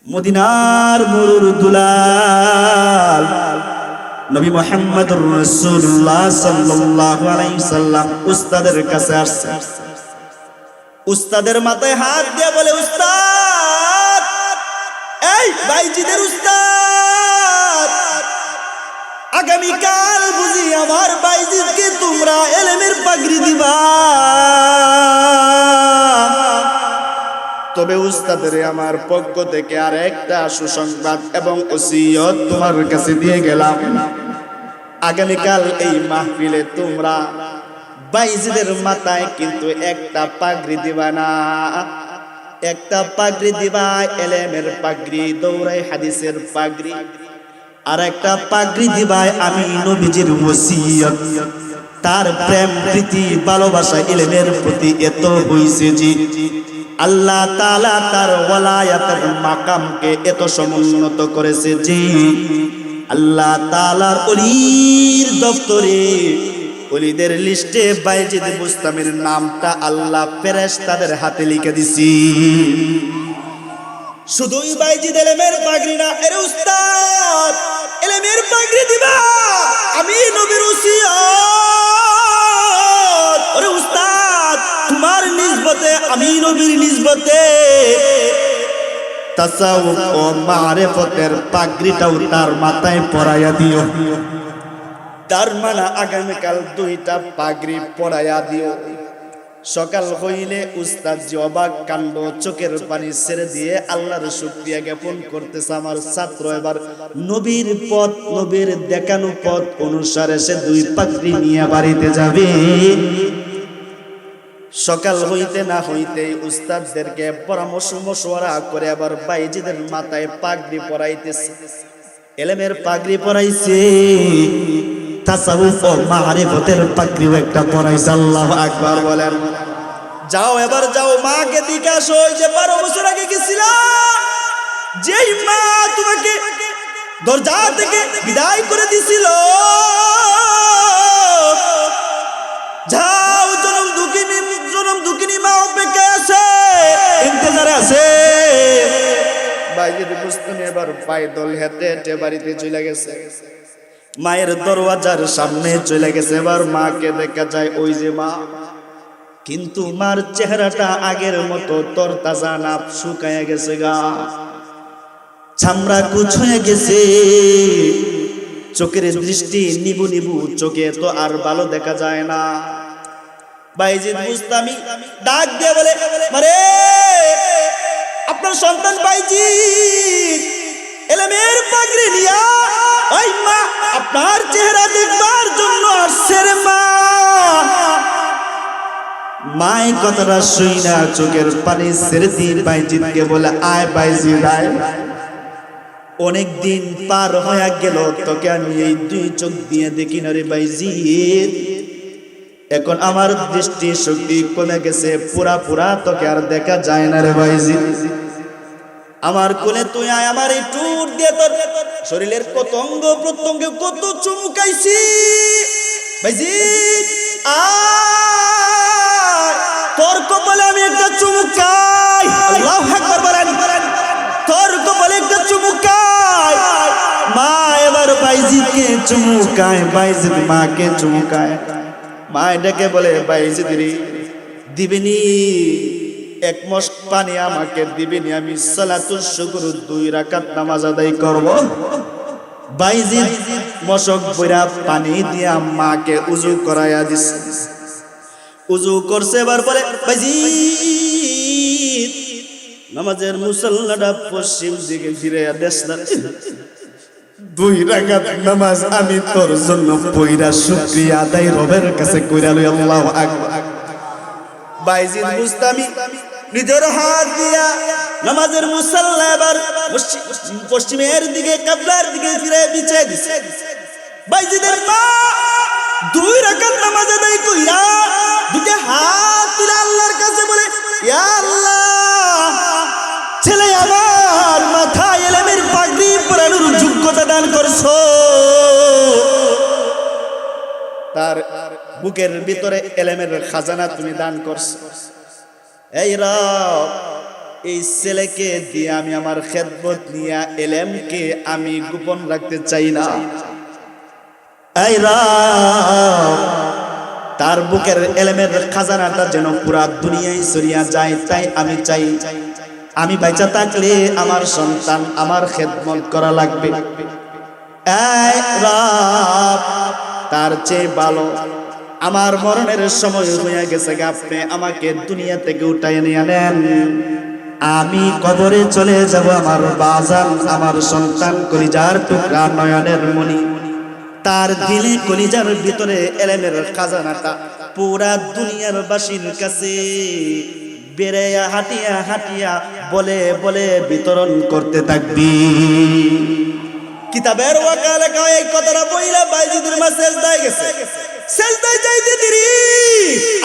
মদিনার মুরুর দুলাল নবী মুহাম্মদুর রাসূলুল্লাহ সাল্লাল্লাহু আলাইহি সাল্লাম উস্তাদের কাছে আসছে। উস্তাদের মাথায় হাত দিয়ে বলে, উস্তাদ, এই বাইজিদের উস্তাদ, আগামীকাল বুঝি আমার বাইজিদকে তোমরা ইলমের পাগড়ি দিবা। তবে উস্তাদের আমার পক্ষ থেকে আর একটা সুসংবাদ এবং ওসিয়ত তোমার কাছে দিয়ে গেলাম। আগামীকাল এই মাহফিলে তোমরা বাইজিদের মাথায় কিন্তু একটা পাগড়ি দিবা না, একটা পাগড়ি দিবা ইলমের পাগড়ি, দৌড়াই হাদিসের পাগড়ি, আর একটা পাগড়ি দিবা আমি নবীজির ওসিয়ত। তার প্রেম প্রীতি ভালোবাসা ইলমের প্রতি এত হইছে যে আল্লাহ তাআলা তার ওলায়াতের মাকামকে এত সমুন্নত করেছে যে আল্লাহ তাআলার ওলির দপ্তরে, ওলিদের লিস্টে বাইজিদ বুস্তামির নামটা আল্লাহ ফেরেশতাদের হাতে লিখে দিছি। শুধুই বাইজিদ ইলমের পাগড়ি না, এর উস্তাদ ইলমের পাগড়ি দিবা আমি নবীর ওসিয়ত। ওরে উস্তাদ, তোমার নিসবতে আমি নবীর নিসবতে তাসাউফ ও মারিফতের পাগড়িটাও তার মাথায় পরাইয়া দিও। তার মানে আগামীকাল দুইটা পাগড়ি পরাইয়া দিও। সকাল হইলে উস্তাদ জি অবাক কাণ্ড, চোখের পানি ছেড়ে দিয়ে আল্লাহর শুকরিয়া জ্ঞাপন করতেছে। আমার ছাত্র এবার নবীর পথ, নবীর দেখানো পথ অনুসারে সে দুই পাগড়ি নিয়ে বাড়িতে যাবে। সকাল হইতে না হইতে উস্তাদদেরকে পরামর্শ মশওয়ারা করে আবার বাইজিদের মাথায় পাগড়ি পরাইতেছে, ইলমের পাগড়ি পরাইছে, তাসাউফ ও মারিফতের পাগড়িও একটা পরাইছে। আল্লাহু আকবার বলেন। যাও এবার যাও, মাকে দিকে আসো। ওই যে 12 বছর আগে গেছিলা, যেই মা তোমাকে দরজা থেকে বিদায় করে দিছিল, যাও, জনম দুঃখিনী মা অপেক্ষায় আছে, ইন্তজারে আছে। বাইজিদ বুস্তামি এবার পায়দল হেঁটে হেঁটে বাড়িতে চলে গেছে, মায়ের দরওয়াজার সামনে চলে গেছে। এবার মাকে দেখা যায়, ওই যে মা, কিন্তু মার চেহারাটা আগের মতো তরতাজা না, শুকায়া গেছে গা, চামড়া কুচ হয়ে গেছে, চোখের দৃষ্টি নিবু নিবু, চোখে তো আর ভালো দেখা যায় না। বাইজিদ বুস্তামি ডাক দিয়ে বলে, আরে আপনার সন্তান বাইজিদ ইলমের পাগড়ি নিয়া ওই মা আপনার চেহারা দেখবার জন্য আসছে রে মা। মাই কথাটা শুই না চোখের পানি ছেড়ে দিয়ে বাইজিদকে বলে, আয় বাইজিদ আয়, অনেক দিন পার হয়ে গেল, তোকে আমি এই দুই চোখ দিয়ে দেখি না রে বাইজিদ। এখন আমার দৃষ্টি শক্তি কমে গেছে, পুরা পুরা তোকে আর দেখা যায় না রে বাইজিদ। আমার কোলে তুই আয়, আমার এই টুট দিয়ে তোর শরীরের কত অঙ্গ প্রত্যঙ্গে কত চুমুকাইছি বাইজিদ, আয় তোর কপালে আমি একটা চুমুকাই। আল্লাহু আকবার বলেন। তোর কপালে একটা চুমুকাই। মা এবার বাইজিদকে চুমুকায়, বাইজিদ মাকে চুমুকায়। মা এটাকে বলে, বাইজিদ রে, দিবেনি এক মশক পানি আমাকে দিবেনি, আমি সালাতুল শুকর 2 রাকাত নামাজ আদায় করব। বাইজিদ মশক বইরা পানি দিয়া মাকে উযু করায়া দিছে। উযু করছে, এবার বলে, বাইজিদ নামাজের মুসল্লাটা পশ্চিম দিকে ফিরাইয়া দেশ না, 2 রাকাত নামাজ আমি তোর জন্য পয়রা শুকরিয়া আদায় রবের কাছে কইরা লই। আল্লাহু আকবার। বাইজিদ বুস্তামি নিজের হাত দিয়া নামাজের মুসল্লা এবার পশ্চিমের দিকে, কিবলার দিকে ফিরে বিছিয়ে দিছে। বাইজিদের মা 2 রাকাত নামাজ আদায় কইরা দুটো হাত তুলে আল্লাহর কাছে বলে, ইয়া আল্লাহ, ছেলে আমার মাথায় ইলমের পাগড়ি পরানোর যোগ্যতা দান করছো, তার বুকের ভিতরে ইলমের খাজানা তুমি দান করছো। এই রব, এই ছেলেকে দিয়ে আমি আমার খেদমত নিয়ে এলেমকে আমি গোপন রাখতে চাই না। এই রব, তার বুকের এলেমের খাজানাটা যেন পুরা দুনিয়ায় ছড়িয়ে যায়, তাই আমি চাই আমি বাইচা থাকলে আমার সন্তান আমার খেদমত করা লাগবে। এই রব, তার চেয়ে ভালো আমার মরণের সময় হয়ে গেছে, আপনি আমাকে দুনিয়া থেকে উঠাই নিয়ে নেন, আমি কবরে চলে যাব। আমার বাজান, আমার সন্তান, কলিজার টুকরা, নয়নের মণি, তার দিলে কলিজার ভিতরে এলেমের খাজানাটা পুরা দুনিয়ার বাসীর কাছে বেড়াইয়া হাঁটিয়া হাঁটিয়া বলে বলে বিতরণ করতে থাকবি। কিতাবের ওয়াকালে এই কথাটা বইলা বাইজিদের মা সেজদায় গেছে। সেজদায় যাইতে দেরি,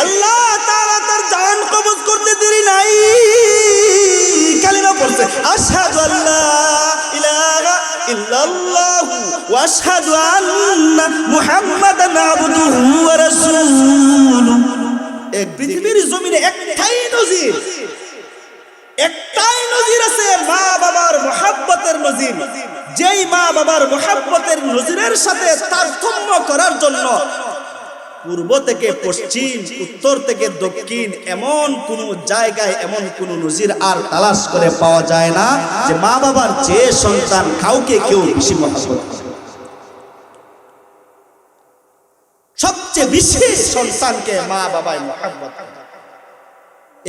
আল্লাহ তাআলা তার জান কবজ করতে দেরি নাই। কালিমা পড়ছে, আশহাদু আল্লা ইলাহা ইল্লাল্লাহু ওয়া আশহাদু আন্না মুহাম্মাদান আবদুহু ওয়া রাসূলুহু। এক পৃথিবীর জমিনে একটাই নজির আছে মা বাবার মুহাব্বতের নজির। যেই মা বাবার মুহাব্বতের নজিরের সাথে তারতম্য করার জন্য পূর্ব থেকে পশ্চিম, উত্তর থেকে দক্ষিণ এমন কোন জায়গায় এমন কোন নজির আর তালাশ করে পাওয়া যায় না যে মা বাবার চেয়ে সন্তান কাউকে কেউ বেশি মহব্বত করে। সবচেয়ে বেশি সন্তানকে মা বাবায় মহব্বত করে।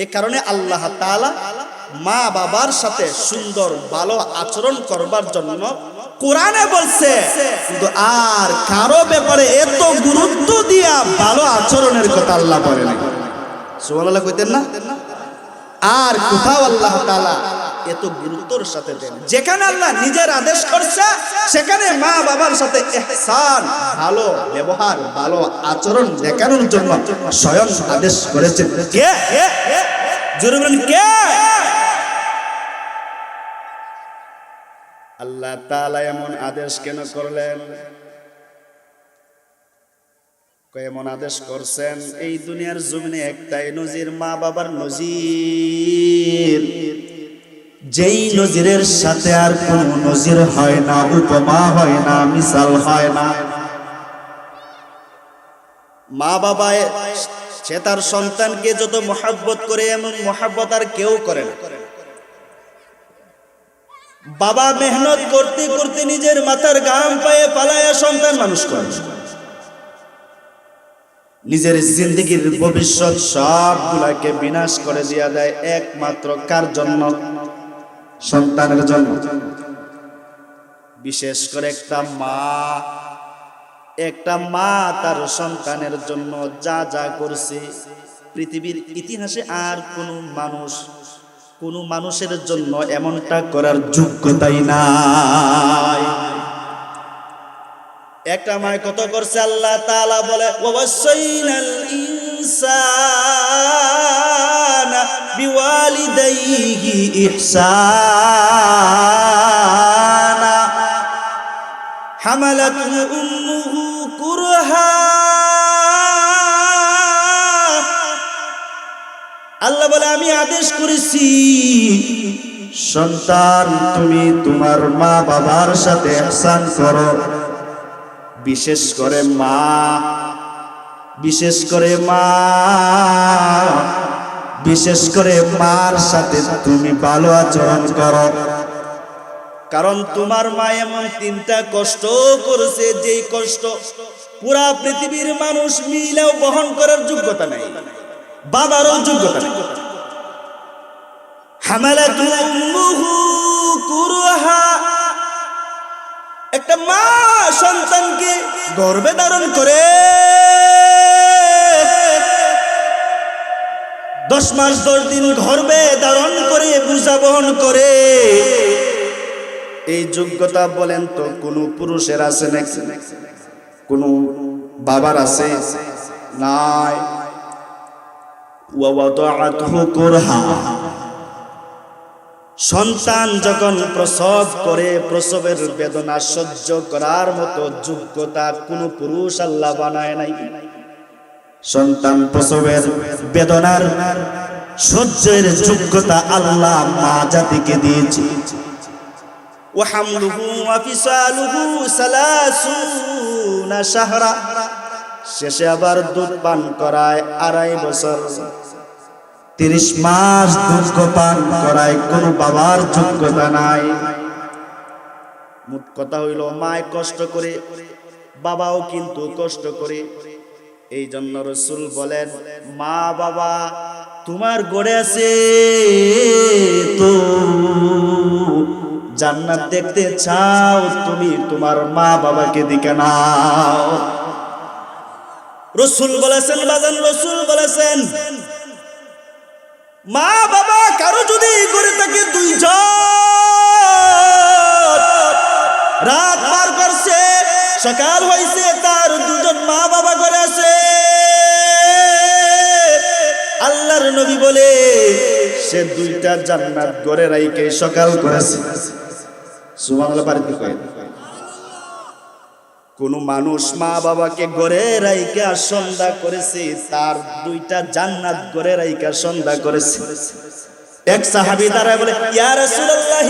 এ কারণে আল্লাহ তাআলা মা বাবার সাথে সুন্দর ভালো আচরণ করবার জন্য কোরআনে বলছে, কিন্তু আর কারো ব্যাপারে এত গুরুত্ব দিয়া ভালো আচরণের কথা আল্লাহ বলেন। সুবহানাল্লাহ কইতেন না? আর কোথাও আল্লাহ তাআলা এত গুরুত্বর সাথে দেন। যেখানে আল্লাহ নিজের আদেশ করছে সেখানে মা বাবার সাথে ইহসান, ভালো ব্যবহার, ভালো আচরণ দেখানোর জন্য স্বয়ং আদেশ করেছেন। কে? জোরে বলেন কে? আল্লাহ তাআলা এমন আদেশ কেন করলেন? এমন আদেশ করছেন, এই দুনিয়ার জমিনে একটাই নজির, মা বাবার নজির, যেই নজিরের সাথে আর কোন নজির হয় না, উপমা হয় না, মিসাল হয় না। মা বাবা সে তার সন্তানকে যত মহব্বত করে এমন মহব্বত আর কেউ করে না। বাবা মেহনত করতে করতে নিজের মাথার ঘাম পায়ে পালায়া সন্তান মানুষ করে, নিজের জিন্দেগির ভবিষ্যৎ সবগুলাকে বিনাশ করে দিয়া দেয় একমাত্র কার জন্য? সন্তানের জন্য। বিশেষ করে একটা মা তার সন্তানের জন্য যা যা করছে পৃথিবীর ইতিহাসে আর কোন মানুষের জন্য এমনটা করার যোগ্যতাই নাই। একটা মা কত করছে আল্লাহ তাআলা বলে, ওয়াসাইনাল ইনসানা বিওয়ালিদাইহি ইহসানা হামালাতহু উম্মুহু কুরহা। আল্লাহ বলে, আমি আদেশ করেছি সন্তান তুমি তোমার মা বাবার সাথে ইহসান করো। বিশেষ করে মার সাথে তুমি ভালো আচরণ করো। কারণ তোমার মা এমন 3টা কষ্ট করেছে, যেই কষ্ট পুরা পৃথিবীর মানুষ মিলেও বহন করার যোগ্যতা নাই, বাবারও যোগ্যতা নাই। হামালাতু উম্মুহু কুরহা, একটা মা সন্তানকে গর্ভে ধারণ করে 10 মাস 10 দিন গর্ভে ধারণ করে বোঝা বহন করে, এই যোগ্যতা বলেন তো কোন পুরুষের আছে নাকি? কোন বাবার আছে? নাই। ওয়া ওয়াদাআতহু কুরহা, সন্তান যখন প্রসব করে প্রসবের বেদনা সহ্য করার মতো যোগ্যতা কোন পুরুষ আল্লাহ বানায় নাই। সন্তান প্রসবের বেদনার সহ্যের যোগ্যতা আল্লাহ মা জাতিকে দিয়েছে। ওয়া হামলুহু ওয়া ফিসালুহু 30 শাহরা, শেষে আবার দুধ পান করায় 2.5 বছর। 30 মাস দুধ পান করায় কোন বাবার যোগ্যতা নাই। মোট কথা হইল মায় কষ্ট করে, বাবাও কিন্তু কষ্ট করে। এই জন্য রাসূল বলেন, মা বাবা তোমার গড়ে আছে তো জান্নাত দেখতে চাও, তুমি তোমার মা বাবাকে দিকে নাও। রাসূল বলেছেন, বাজান রাসূল বলেছেন, মা বাবা কারো যদি করে থাকে 2 জন, রাত পার করছে, সকাল হয়েছে, তার 2 জন মা বাবা করে আছে, আল্লাহর নবী বলে সে 2টা জান্নাত গড়ে রাইকে সকাল করেছে। সুবহানাল্লাহ বাড়িতে কয়। কোন মানুষ মা বাবাকে গড়ে রাইকা সন্ধ্যা করেছে, তার 2টা জান্নাত গড়ে রাইকা সন্ধ্যা করেছে। এক সাহাবী দাঁড়ায় বলে, ইয়া রাসূলুল্লাহ,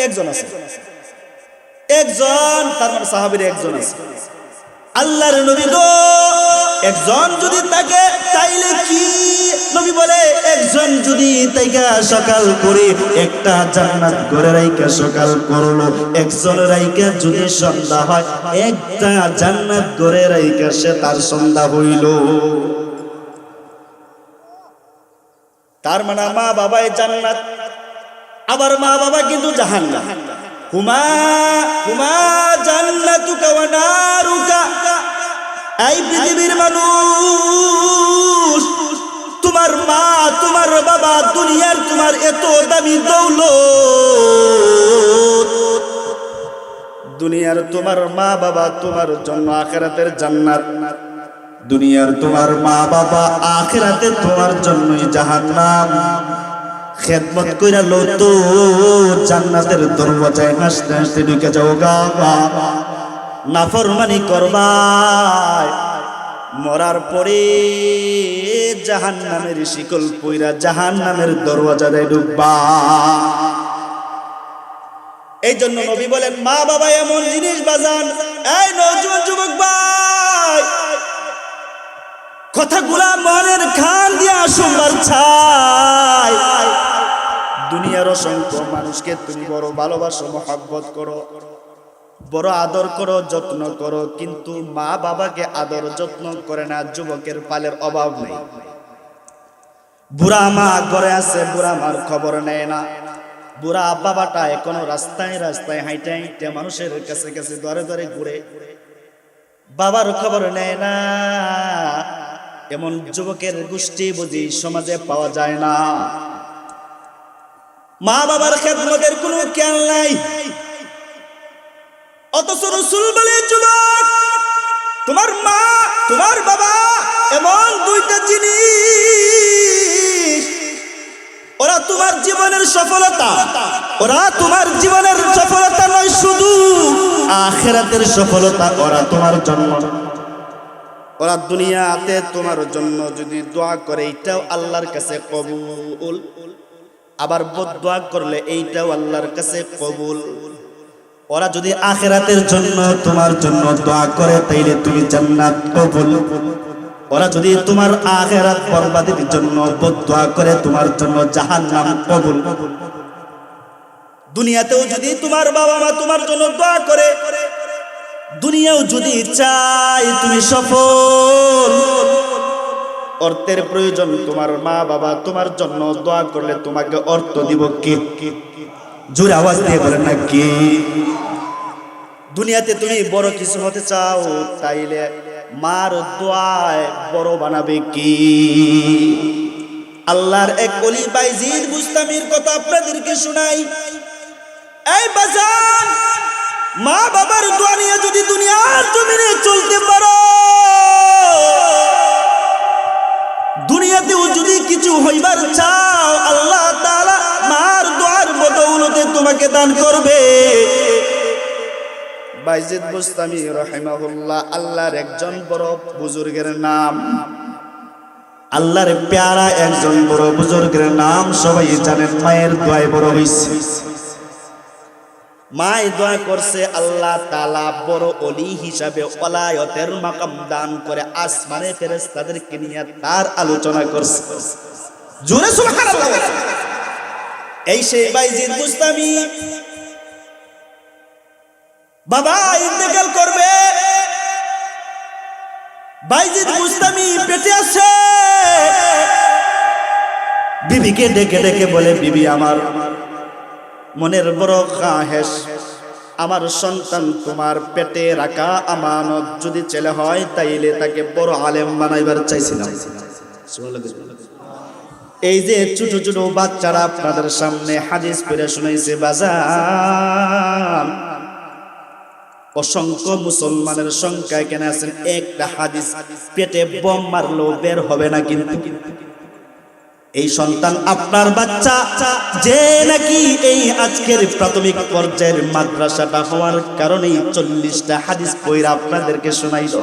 একজন আছে, একজন, তার মানে সাহাবীর একজন আছে। আল্লাহর নবী গো, একজন যদি থাকে তাইলে কি? নবী বলে, একজন যদি তাইকা সকাল করে একটা জান্নাত গড়ে রাইকা সকাল করলো, একজন রাইকা যদি সন্ধ্যা হয়, একটা জান্নাত গড়ে রাইকা সে তার সন্ধ্যা হইল। তার মানে মা বাবাই জান্নাত, আবার মা বাবা কিন্তু জাহান্নাম। হুমা হুমা জান্নাতুকা ওয়া নারুকা। এই পৃথিবীর মানুষ, তোমার মা তোমার বাবা দুনিয়ার তোমার এত দামি দৌলত, দুনিয়ার তোমার মা বাবা তোমার জন্য আখিরাতের জান্নাত, দুনিয়ার তোমার মা বাবা আখিরাতে তোমার জন্যই জাহান্নাম। খেদমত কইরা লো তো জান্নাতের দরওয়াজায় হাসতে হাসতে ঢুকে যাও গা। নাফরমানি করবা, মরার পরে জাহান্নামের শিকল পইরা জাহান্নামের দরওয়াজায় ঢুকবা। এই জন্য নবী বলেন, মা বাবা এমন জিনিস বাজান। এই নওজোয়ান যুবক ভাই, কথাগুলা মনের খান দিয়া শুনবার চাই। দুনিয়ার অসংখ্য মানুষকে তুমি বড় ভালোবাসো, মহব্বত করো, বড় আদর করো, যত্ন করো, কিন্তু মা বাবাকে আদর যত্ন করে না। যুবকের পালের অভাব নেই। বুড়া মা ঘরে আছে, বুড়া মার খবর নেয় না। বুড়া বাবাটা এখনো রাস্তায় রাস্তায় হাইটে হাইটে মানুষের কাছে কাছে দরে দরে ঘুরে, বাবার খবর নেয় না। এমন যুবকের গোষ্ঠী বুঝি সমাজে পাওয়া যায় না। মা বাবার খেদমতের কোনো খেয়াল নাই। অথচ রাসূল বলে, যুবক, তোমার মা তোমার বাবা এমন 2টা জিনিস, ওরা তোমার জীবনের সফলতা, ওরা তোমার জীবনের সফলতা নয়, শুধু আখিরাতের সফলতা ওরা তোমার জন্য। ওরা দুনিয়াতে তোমার জন্য যদি দোয়া করে এইটাও আল্লাহর কাছে কবুল, আবার বদদোয়া করলে এইটাও আল্লাহর কাছে কবুল। ওরা যদি আখিরাতের জন্য তোমার জন্য দোয়া করে তাইলে তুমি জান্নাত কবুল। ওরা যদি তোমার আখিরাত বরবাদের জন্য বদদোয়া করে তোমার জন্য জাহান্নাম কবুল। দুনিয়াতেও যদি তোমার বাবা মা তোমার জন্য দোয়া করে, দুনিয়াও যদি চাই তুমি সফল, অর্থের প্রয়োজন, তোমার মা বাবা তোমার জন্য দোয়া করলে তোমাকে অর্থ দিব কে? জোরে আওয়াজ দিয়ে বলেন না কে? দুনিয়াতে তুমি বড় কিছু হতে চাও, তাইলে মার দোয়ায় বড় বানাবে কি? আল্লাহর এক ওলি বাইজিদ বুস্তামির কথা আপনাদেরকে শোনাই। এই বাজান, মা বাবার দোয়া নিয়ে যদি দুনিয়ার জমিনে চলতে পারো, দুনিয়াতেও যদি কিছু হইবার চাও, আল্লাহ তাআলা মার দোয়ার বদৌলতে তোমাকে দান করবে। বাইজিদ বুস্তামি রাহিমাহুল্লাহ আল্লাহর একজন বড় বুজুর্গের নাম। আল্লাহর প্যারা একজন বড় বুজুর্গের নাম সবাই জানেন, মায়ের দোয়ায় বড় হইছে। মায় দোয়া করছে আল্লাহ তাআলা বড় ওলি হিসাবে ওলায়তের মাকাম দান করে আসমানে ফেরেশতাদেরকে নিয়ে তার আলোচনা করছে। জোরে সুবহানাল্লাহ। এই সেই বাইজিদ বুস্তামি বাবা ইন্তেকাল করবে, বাইজিদ বুস্তামি পেটে আছে, বিবিকে ডেকে ডেকে বলে, বিবি আমার মনের বড় খাহেশ, আমার সন্তান তোমার পেটে রাখা আমানত, যদি ছেলে হয় তাইলে তাকে বড় আলেম বানাইবার চাইছিলাম। এই যে ছোট ছোট বাচ্চারা আপনাদের সামনে হাদিস পড়ে শুনাইছে বাজান, অসংখ্য মুসলমানের সংখ্যা এখানে আছেন, একটা হাদিস পেটে বম মারলেও বের হবে না। কিন্তু এই সন্তান আপনার বাচ্চা যে নাকি এই আজকের প্রাথমিক পর্যায়ের মাদ্রাসাটা হওয়ার কারণেই 40টা হাদিস পড়া আপনাদেরকে শোনাইল,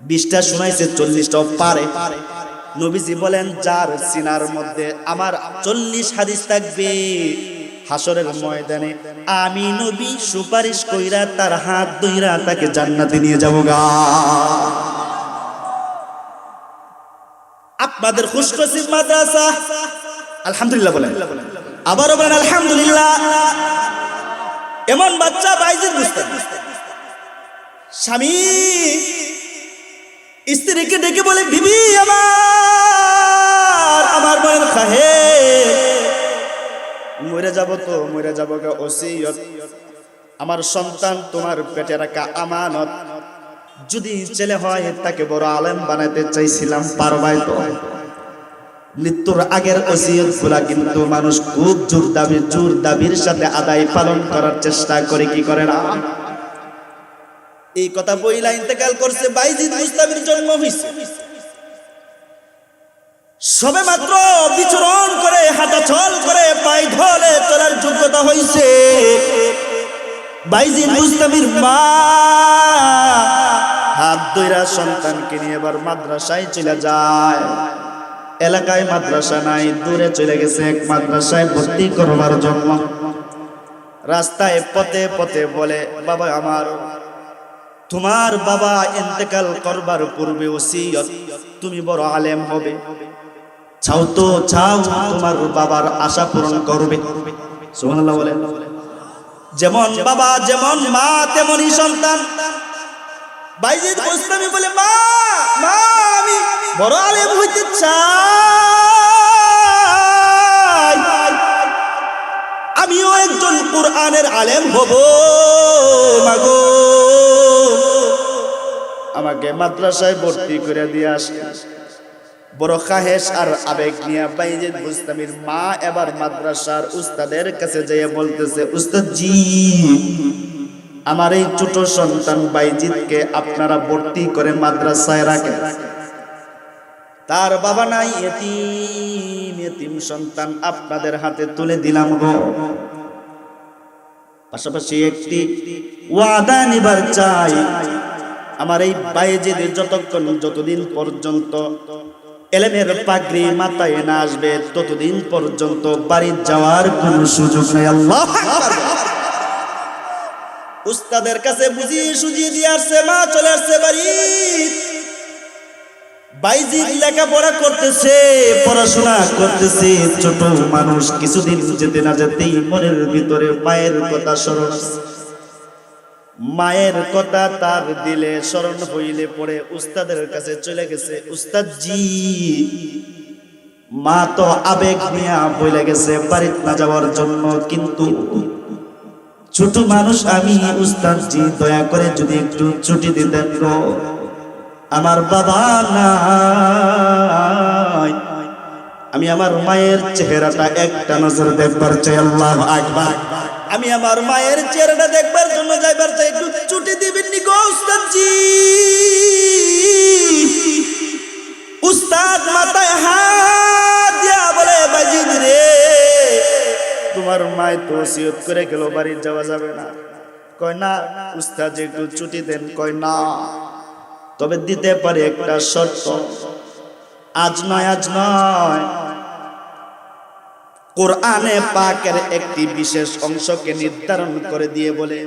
20টা শোনাইছে, 40টাও পারে। নবীজি বলেন যার সিনার মধ্যে আমার 40 হাদিস থাকবে, হাসরের ময়দানে আমি নবী সুপারিশ কইরা তার হাত ধইরা তাকে জান্নাতে নিয়ে যাব গা। আপনাদের খুশনসিব মাদ্রাসা, আলহামদুলিল্লাহ বলেন, আবারও বলেন আলহামদুলিল্লাহ। এমন বাচ্চা বাইজিদ বুস্তামি স্বামী স্ত্রীকে ডেকে বলে, বিবি আমার মনের খাহে, মরে যাব তো মরে যাব গা, ওসিয়ত আমার সন্তান তোমার পেটে রাখা আমানত, যদি ছেলে হয় তাকে বড় আলেম বানাতে চাইছিলাম, পারবাই তো? মৃত্যুর আগের ওসিয়তগুলা কিন্তু মানুষ খুব জোর দাবির সাথে আদায় পালন করার চেষ্টা করে, কি করে না? এই কথা বইলা ইন্তেকাল করছে, বাইজিদ বুস্তামির জন্ম হইছে, সবে মাত্র বিচরণ করে হাঁটা চল করে পায়ে ধরে চলার যোগ্যতা হইছে। বাইজিদ বুস্তামির মা হাত ধইরা সন্তানকে নিয়ে এবার মাদ্রাসায় চলে যায়। এলাকায় মাদ্রাসা নাই, দূরে চলে গেছে এক মাদ্রাসায় ভর্তি করবার জন্য। রাস্তায় পথে পথে বলে, বাবা আমার, তোমার বাবা ইন্তেকাল করবার পূর্বে ওসিয়ত তুমি বড় আলেম হবে, চাও তো চাও তোমার বাবার আশা পূরণ করবে। সুবহানাল্লাহ বলেন। যেমন বাবা যেমন মা তেমনই সন্তান। বাইজিদ বুস্তামি বলে, মা মা আমি বড় আলেম হইতে চাই, আমিও একজন কোরআনের আলেম হব, মাগো আমাকে মাদ্রাসায় ভর্তি করে দিয়ে আসে। বড় খাহেশ আর আবেগ নিয়ে বাইজিদ বুস্তামির মা এবার মাদ্রাসার উস্তাদের কাছে যেয়ে বলতেছে, উস্তাদ জি আমার এই ছোট সন্তান বাইজিদকে আপনারা ভর্তি করে মাদ্রাসায় রাখেন, তার বাবা নাই, এতিম সন্তান আপনাদের হাতে তুলে দিলাম গো। পাশাপাশি একটি ওয়াদা নিবার চাই, আমার এই বাইজিদ যতদিন পর্যন্ত এলেমের পাগড়ি মাথায় না আসবে ততদিন পর্যন্ত বাড়ি যাওয়ার কোন সুযোগ নেই। আল্লাহু আকবার। উস্তাদের কাছে বুঝিয়ে সুজিয়ে দিয়ে আসছে, মা চলে আসছে বাড়ি। বাইজিদ লেখাপড়া করতেছে, পড়াশোনা করতেছে, ছোট মানুষ, কিছুদিন যেতে না যেতেই মনের ভিতরে মায়ের কথা স্মরণ, মায়ের কথা তার দিলে স্মরণ হইলে পড়ে উস্তাদের কাছে চলে গেছে। উস্তাদ জি মা তো আবেগ নিয়ে বলে গেছে বাড়িতে না যাওয়ার জন্য, কিন্তু ছোট মানুষ আমি, উস্তাদ জি দয়া করে যদি একটু ছুটি দিতেন গো, আমার বাবা নাই, আমি আমার মায়ের চেহারাটা একটা নজর দেখবার চাই। আল্লাহু আকবার। আমি আমার মায়ের চেহারাটা দেখবার জন্য যাইবার চাই, একটু ছুটি দিবেন নি গো উস্তাদ জি? উস্তাদ মাথায় হাত দিয়া বলে, বাইজিদ রে তোমার মায় তো ওসিয়ত করে গেল বাড়ি যাওয়া যাবে না। কয় না উস্তাদ একটু ছুটি দেন। কয় না, তবে দিতে পারে একটা শর্ত, আজ নয়, কোরআনে পাকের একটি বিশেষ অংশকে নির্ধারণ করে দিয়ে বলে,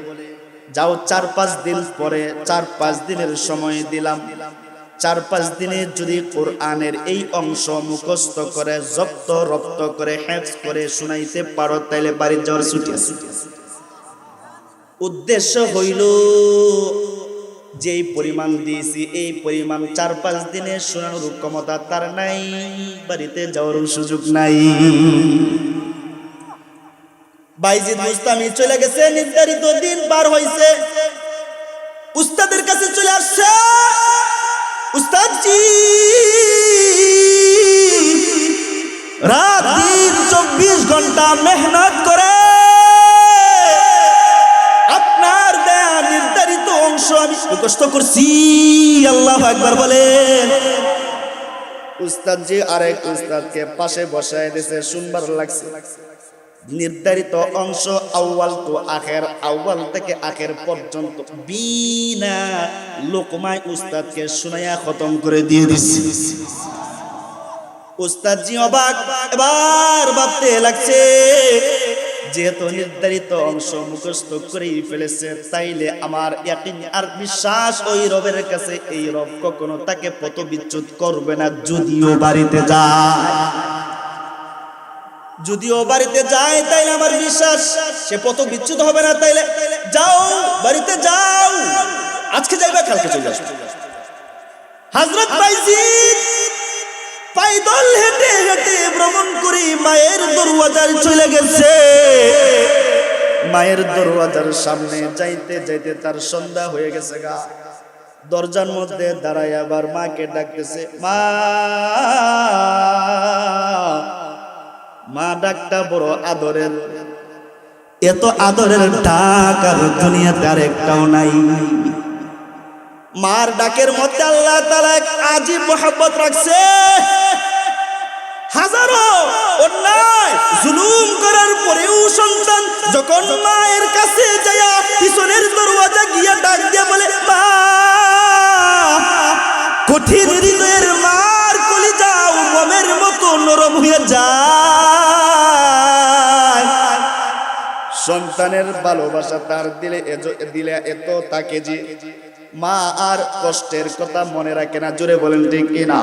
যাও 4-5 দিন পরে, 4-5 দিনের সময় দিলাম, 4-5 দিনে যদি কোরআনের এই অংশ মুখস্থ করে জব্দ রপ্ত করে হেফজ করে শুনাইতে পারো, তাইলে বাড়ি যাওয়ার ছুটি আছে। উদ্দেশ্য হইল যেই পরিমাণ দিয়েছি এই পরিমাণ 4-5 দিনে শোনানোর ক্ষমতা তার নাই, বাড়িতে যাওয়ার সুযোগ নাই। বাইজিদ বুস্তামি চলে গেছে, নির্ধারিত দিন পার হইছে, উস্তাদের কাছে চলে আসছে, উস্তাদজি রাত দিন 24 ঘন্টা মেহনত করে আপনার দেয়া নির্ধারিত অংশ আমি মুখস্থ করছি। আল্লাহু আকবার বলেন। উস্তাদজি আরেক উস্তাদকে পাশে বসায় দিয়েছে, শুনবার লাগছে। নির্ধারিত অংশ আউয়াল টু আখের, আউয়াল থেকে আখের পর্যন্ত বিনা লোকমায় উস্তাদকে শুনাইয়া খতম করে দিয়ে দিছি। উস্তাদজি অবাক, এবার ভাবতে লাগছে যেহেতু নির্ধারিত অংশ মুখস্থ করেই ফেলেছে, তাইলে আমার ইয়াকিন আর বিশ্বাস ওই রবের কাছে, এই রব কখনো তাকে পথবিচ্যুত করবে না। যদিও বাড়িতে যায় তাইলে আমার বিশ্বাস সে পথবিচ্যুত হবে না। তাইলে যাও, বাড়িতে যাও, আজকে যাইবা কালকে চলে আসবে। হযরত বাইজিদ পায়দল হেঁটে হেঁটে ভ্রমণ করে মায়ের দরওয়াজায় চলে গেছে। মায়ের দরওয়াজার সামনে যাইতে যাইতে তার সন্ধ্যা হয়ে গেছে গা। দরজার মধ্যে দাঁড়ায় আবার মাকে ডাকতেছে, মা ডাকটা বড় আদরের, এত আদরের ডাক আর দুনিয়াতে আর একটাও নাই। মার ডাকের মধ্যে আল্লাহ তাআলা এক আজীব মোহাব্বত রাখছে। হাজারো অন্যায় জুলুম করার পরেও সন্তান যখন মায়ের কাছে যায়, পিছনের দরওয়াজা গিয়ে ডাক দিয়ে বলে, মা, কঠিন হৃদয়ের মার কলিজাও মোমের মতো নরম হয়ে যায়। সন্তানের ভালোবাসা তার দিলে এত তাকে যে মা আর কষ্টের কথা মনে রাখে না। জোরে বলেন ঠিক কিনা?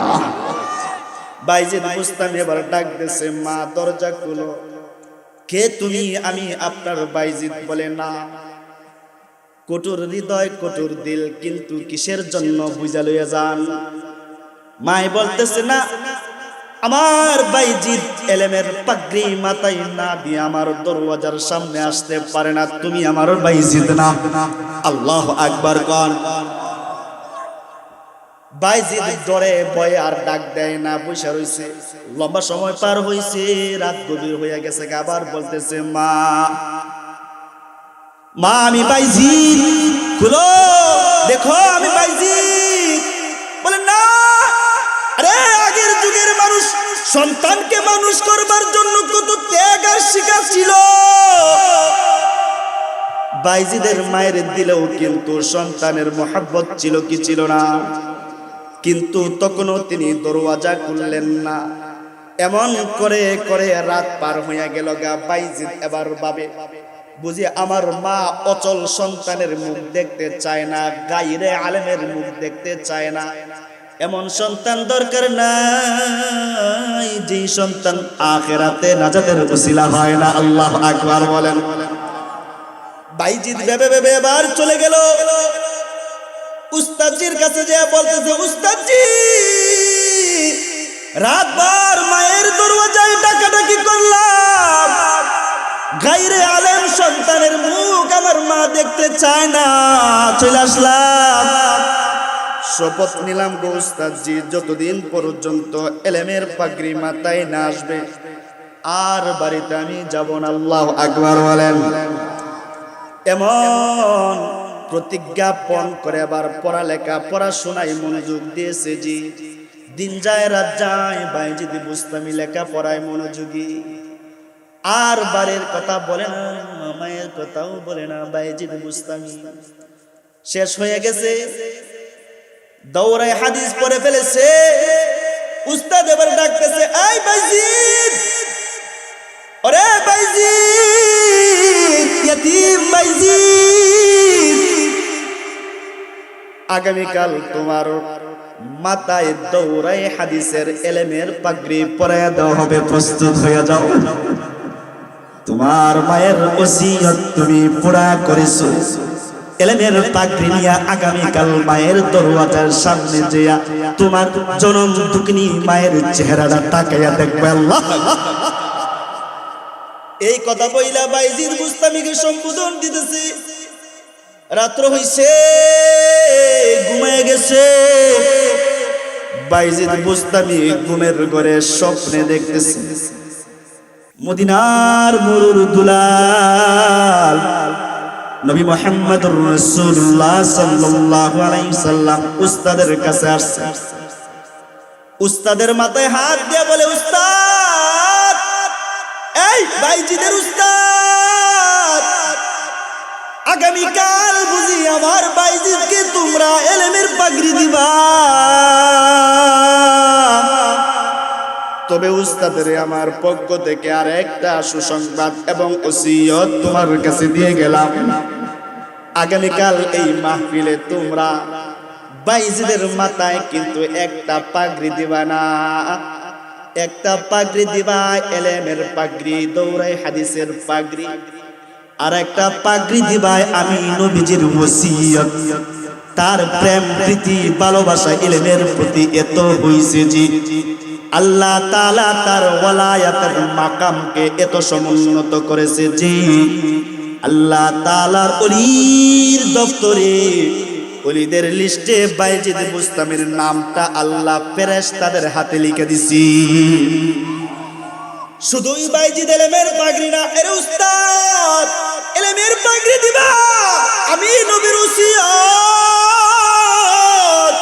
বাইজিদ বুস্তামি এবার ডাক দিয়েছে, মা দরজা খুলো। কে তুমি? আমি আপনার বাইজিদ। বলে, না, কঠোর হৃদয় কঠোর দিল, কিন্তু কিসের জন্য বুঝা লইয়া যান। মাই বলতেছে, না, আমার বাইজিদ এলেমের পাগড়ি মাথায় না দিয়ে আমার দরওয়াজার সামনে আসতে পারে না। তুমি আমার বাইজিদ না। আল্লাহু আকবার কোন। বাইজিদ ডরে ভয়ে আর ডাক দেয় না, বসে রইছে। লম্বা সময় পার হইছে, রাত গভীর হয়ে গেছে। আবার বলতেছে, মা, আমি বাইজিদ, খুলো, দেখো আমি বাইজিদ। বলে, না, আরে আগের যুগের মানুষ সন্তানকে মানুষ করবার জন্য কত ত্যাগ আর শিকার ছিল। বাইজিদের মায়ের দিলেও কিন্তু সন্তানের মোহাব্বত ছিল কি ছিল না? কিন্তু তখনও তিনি দরওয়াজা খুললেন না। এমন করে করে রাত পার হইয়া গেল গা। বাইজিদ এবার ভাবে, বুঝি আমার মা অচল সন্তানের মুখ দেখতে চায় না, গায়রে আলেমের মুখ দেখতে চায় না। এমন সন্তান দরকার নাই যে সন্তান আখিরাতে নাজাতের ওসিলা হয় না। আল্লাহু আকবার বলেন। বাইজিদ ভেবে ভেবে এবার চলে গেল উস্তাদজির কাছে, যে বলতেছে, উস্তাদজি, রাতভর মায়ের দরওয়াজায় ডাকাডাকি করলাম, গায়রে আলেম সন্তানের মুখ আমার মা দেখতে চায় না, চলে আসলাম। শপথ নিলাম গো উস্তাদজি, যতদিন পর্যন্ত এলেমের পাগড়ি মাথায় না আসবে আর বাড়িতে আমি যাব না। আল্লাহু আকবার বলেন। এমন প্রতিজ্ঞাপন করে আবার পড়াশোনায় মনোযোগ দিয়েছে। জি, দিন যায় রাত যায়, বাইজিদ বুস্তামি লেখা পড়ায় মনোযোগী। আর বাড়ির কথা বলে না, মায়ের কথাও বলে না। বাইজিদ বুস্তামি শেষ হয়ে গেছে, দৌড়ায় হাদিস পড়ে ফেলেছে। উস্তাদ এবার ডাকতেছে, এই বাইজিদ, ওরে বাইজিদ, ইয়াতিম বাইজিদ, আগামীকাল তোমার মাথায় দৌড়াই হাদিসের এলেমের পাগড়ি পরাইয়া দেওয়া হবে, প্রস্তুত হয়ে যাও। তোমার মায়ের ওসিয়ত তুমি পুরা করেছো, এলেমের পাগড়ি নিয়ে আগামীকাল মায়ের দরওয়াজার সামনে যেয়া তোমার জনম দুঃখিনী মায়ের চেহারাটা তাকাইয়া দেখবে। আল্লাহ, এই কথা বইলা বাইজিদ বুস্তামিকে সম্বোধন দিতেছে। রাত্র হইছে, ঘুমায় গেছে। বাইজিদ বুস্তামি ঘুমের ঘরে স্বপ্নে দেখতেছে মদিনার মরুর দুলাল নবী মুহাম্মদুর রাসূলুল্লাহ সাল্লাল্লাহু আলাইহি সাল্লাম উস্তাদের কাছে আসছে। উস্তাদের মাথায় হাত দিয়ে বলে, উস্তাদ, এই বাইজিদের উস্তাদ, আগামীকাল বুঝি আমার বাইজিদকে তোমরা এলেমের পাগড়ি দিবা। তবে উস্তাদের আমার পক্ষ থেকে আর একটা সুসংবাদ এবং ওসিয়ত তোমার কাছে দিয়ে গেলাম। আগামীকাল এই মাহফিলে তোমরা বাইজিদের মাথায় কিন্তু একটা পাগড়ি দিবা না, একটা পাগড়ি দিবা এলেমের পাগড়ি, দৌড়াই হাদিসের পাগড়ি, আর একটা পাগড়ি দিবাই আমি নবীজির ওসিয়ত। তার প্রেম প্রীতি ভালোবাসা ইলমের প্রতি এত হইছে যে আল্লাহ তাআলা তার ওয়ালায়াতের মাকামকে এত সমুন্নত করেছে যে আল্লাহ তাআলার ওলির দফতরে, ওলিদের লিস্টে বাইজিদ বুস্তামির নামটা আল্লাহ ফেরেশতাদের হাতে লিখে দিছি। শুধুই বাইজিদ এলেমের পাগড়ি না, এর উস্তাদ এলেমের পাগড়ি দিবা, আমি নবীর ওসিয়ত।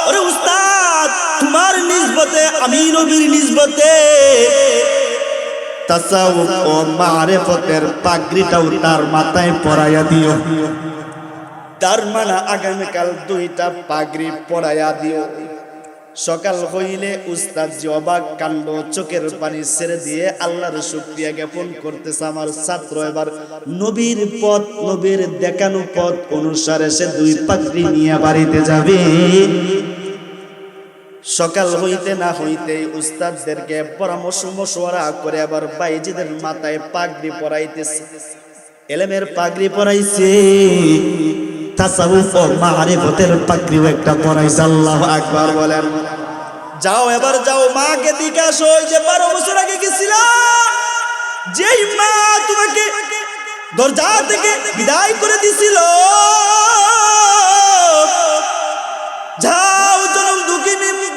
ওরে উস্তাদ, তোমার নিসবতে, আমি নবীর নিসবতে তাসাউফ ও মারিফতের পাগড়িটাও তার মাথায় পরাইয়া দিও। তার মানে আগামীকাল দুইটা পাগড়ি পরাইয়া দিও। সকাল হইলে উস্তাদ যে অবাক কাণ্ড, চোখের পানি ছেড়ে দিয়ে আল্লাহর শুকরিয়া জ্ঞাপন করতেছে। আমার ছাত্র এবার নবীর পথ, নবীর দেখানো পথ অনুসারে সে দুই পাগড়ি নিয়ে বাড়িতে যাবে। সকাল হইতে না হইতে উস্তাদদেরকে পরামর্শ মশওয়ারা করে আবার বাইজিদের মাথায় পাগড়ি পরাইতেছে, এলেমের পাগড়ি পরাইছে, তাসাউফ ও মারিফতের পাগড়িও একটা পরাইছে। আল্লাহু আকবার বলেন। যাও, এবার যাও, মাকে দিকে আসো। ওই যে 12 বছর আগে গেছিলা, যেই মা তোমাকে দরজা থেকে বিদায় করে দিছিল, যাও,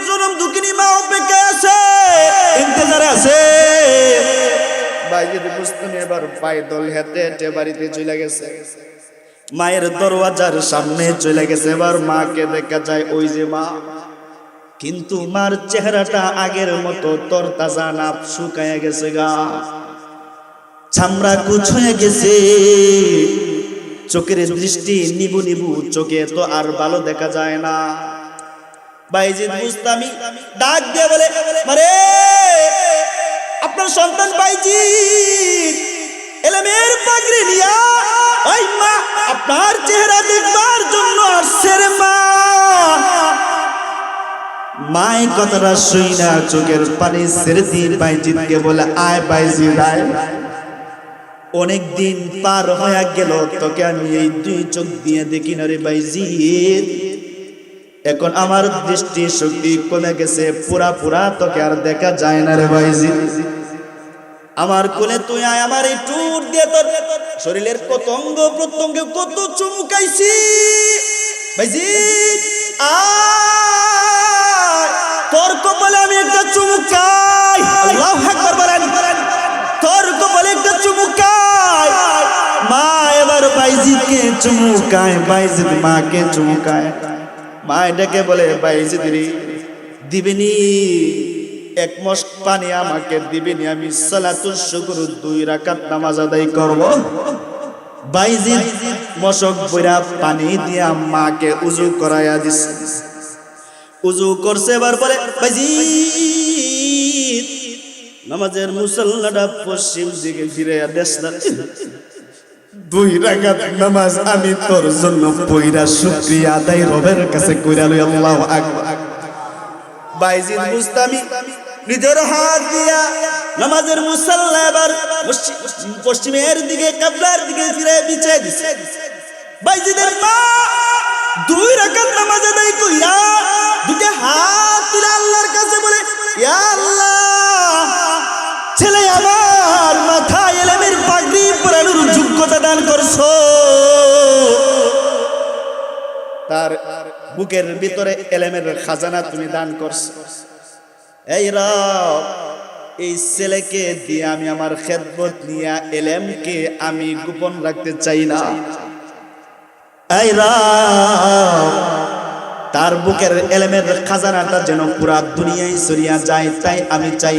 জনম দুঃখিনী মা অপেক্ষায় আছে, ইন্তজারে আছে। বাইজিদ বুস্তামি এবার পায়দল হেঁটে হেঁটে বাড়িতে চলে গেছে, মায়ের দরওয়াজার সামনে চলে গেছে। এবার মাকে দেখা যায়, ওই যে মা, কিন্তু মার চেহারাটা আগের মতো তরতাজা না, শুকায় গেছে, গা চামড়া কুচ হয়ে গেছে, চোখের দৃষ্টি নিবু নিবু, চোখে তো আর ভালো দেখা যায় না। বাইজিদ বুস্তামি ডাক দিয়ে বলে, আরে আপনার সন্তান বাইজিদ এলেমের পাগড়ি নিয়া ওই মা আপনার চেহারা দেখবার জন্য আসছে রে মা। মায়ের কথাটা শুই না চোখের পানি ছেড়ে দিয়ে বাইজিদকে বলে, আয় বাইজিদ আয়, অনেক দিন পার হয়ে গেল, তোকে আমি এই দুই চোখ দিয়ে দেখি না রে বাইজিদ। এখন আমার দৃষ্টি শক্তি কমে গেছে, পুরা তোকে আর দেখা যায় না রে বাইজিদ। আমার কোলে তুই আয়, আমার এই টুট দিয়ে তোর শরীরের কত অঙ্গ প্রত্যঙ্গে কত চুমুকাইছি বাইজিদ, আয় তোর কপালে আমি একটা চুমুকাই। আল্লাহু আকবার বলেন। তোর কপালে একটা চুমুকাই। মা এবার বাইজিদকে চুমুকায়, বাইজিদ মাকে চুমুকায়। মা এটাকে বলে, বাইজিদ রে দিবেনি, এক মশক পানি আমাকে দিবেনি, আমি সালাতুল শুকর 2 রাকাত নামাজ আদায় করব। বাইজিদ মশক বইরা পানি দিয়া মাকে উযু করায়া দিছে। উযু করছে, এবার বলে, বাইজিদ নামাজের মুসল্লাটা পশ্চিম দিকে ফিরে দেশটা 2 রাকাত নামাজ আমি তোর জন্য পয়রা শুকরিয়া আদায় রবের কাছে কইরা লই আল্লাহু আকবার। বাইজিদ মুস্তামি নিজের হাত দিয়া নামাজের মুসল্লা এবার পশ্চিমের দিকে কিবলার দিকে ফিরে বিছিয়ে দিছে। বাইজিদের মা 2 রাকাত নামাজ আদায় কইরা দুটো হাত তুলে আল্লাহর কাছে বলে, ইয়া আল্লাহ, ছেলে আমার মাথায় ইলমের পাগড়ি পরানোর যোগ্যতা দান করছো, তার বুকের ভিতরে ইলমের খাজানা তুমি দান করছো। এই রব, এই ছেলেকে দিয়ে আমি আমার খেদমত নিয়ে ইলমকে আমি গোপন রাখতে চাই না। এই রব, তার বুকের ইলমের খাজানাটা যেন পুরা দুনিয়ায় ছড়িয়ে যায়, তাই আমি চাই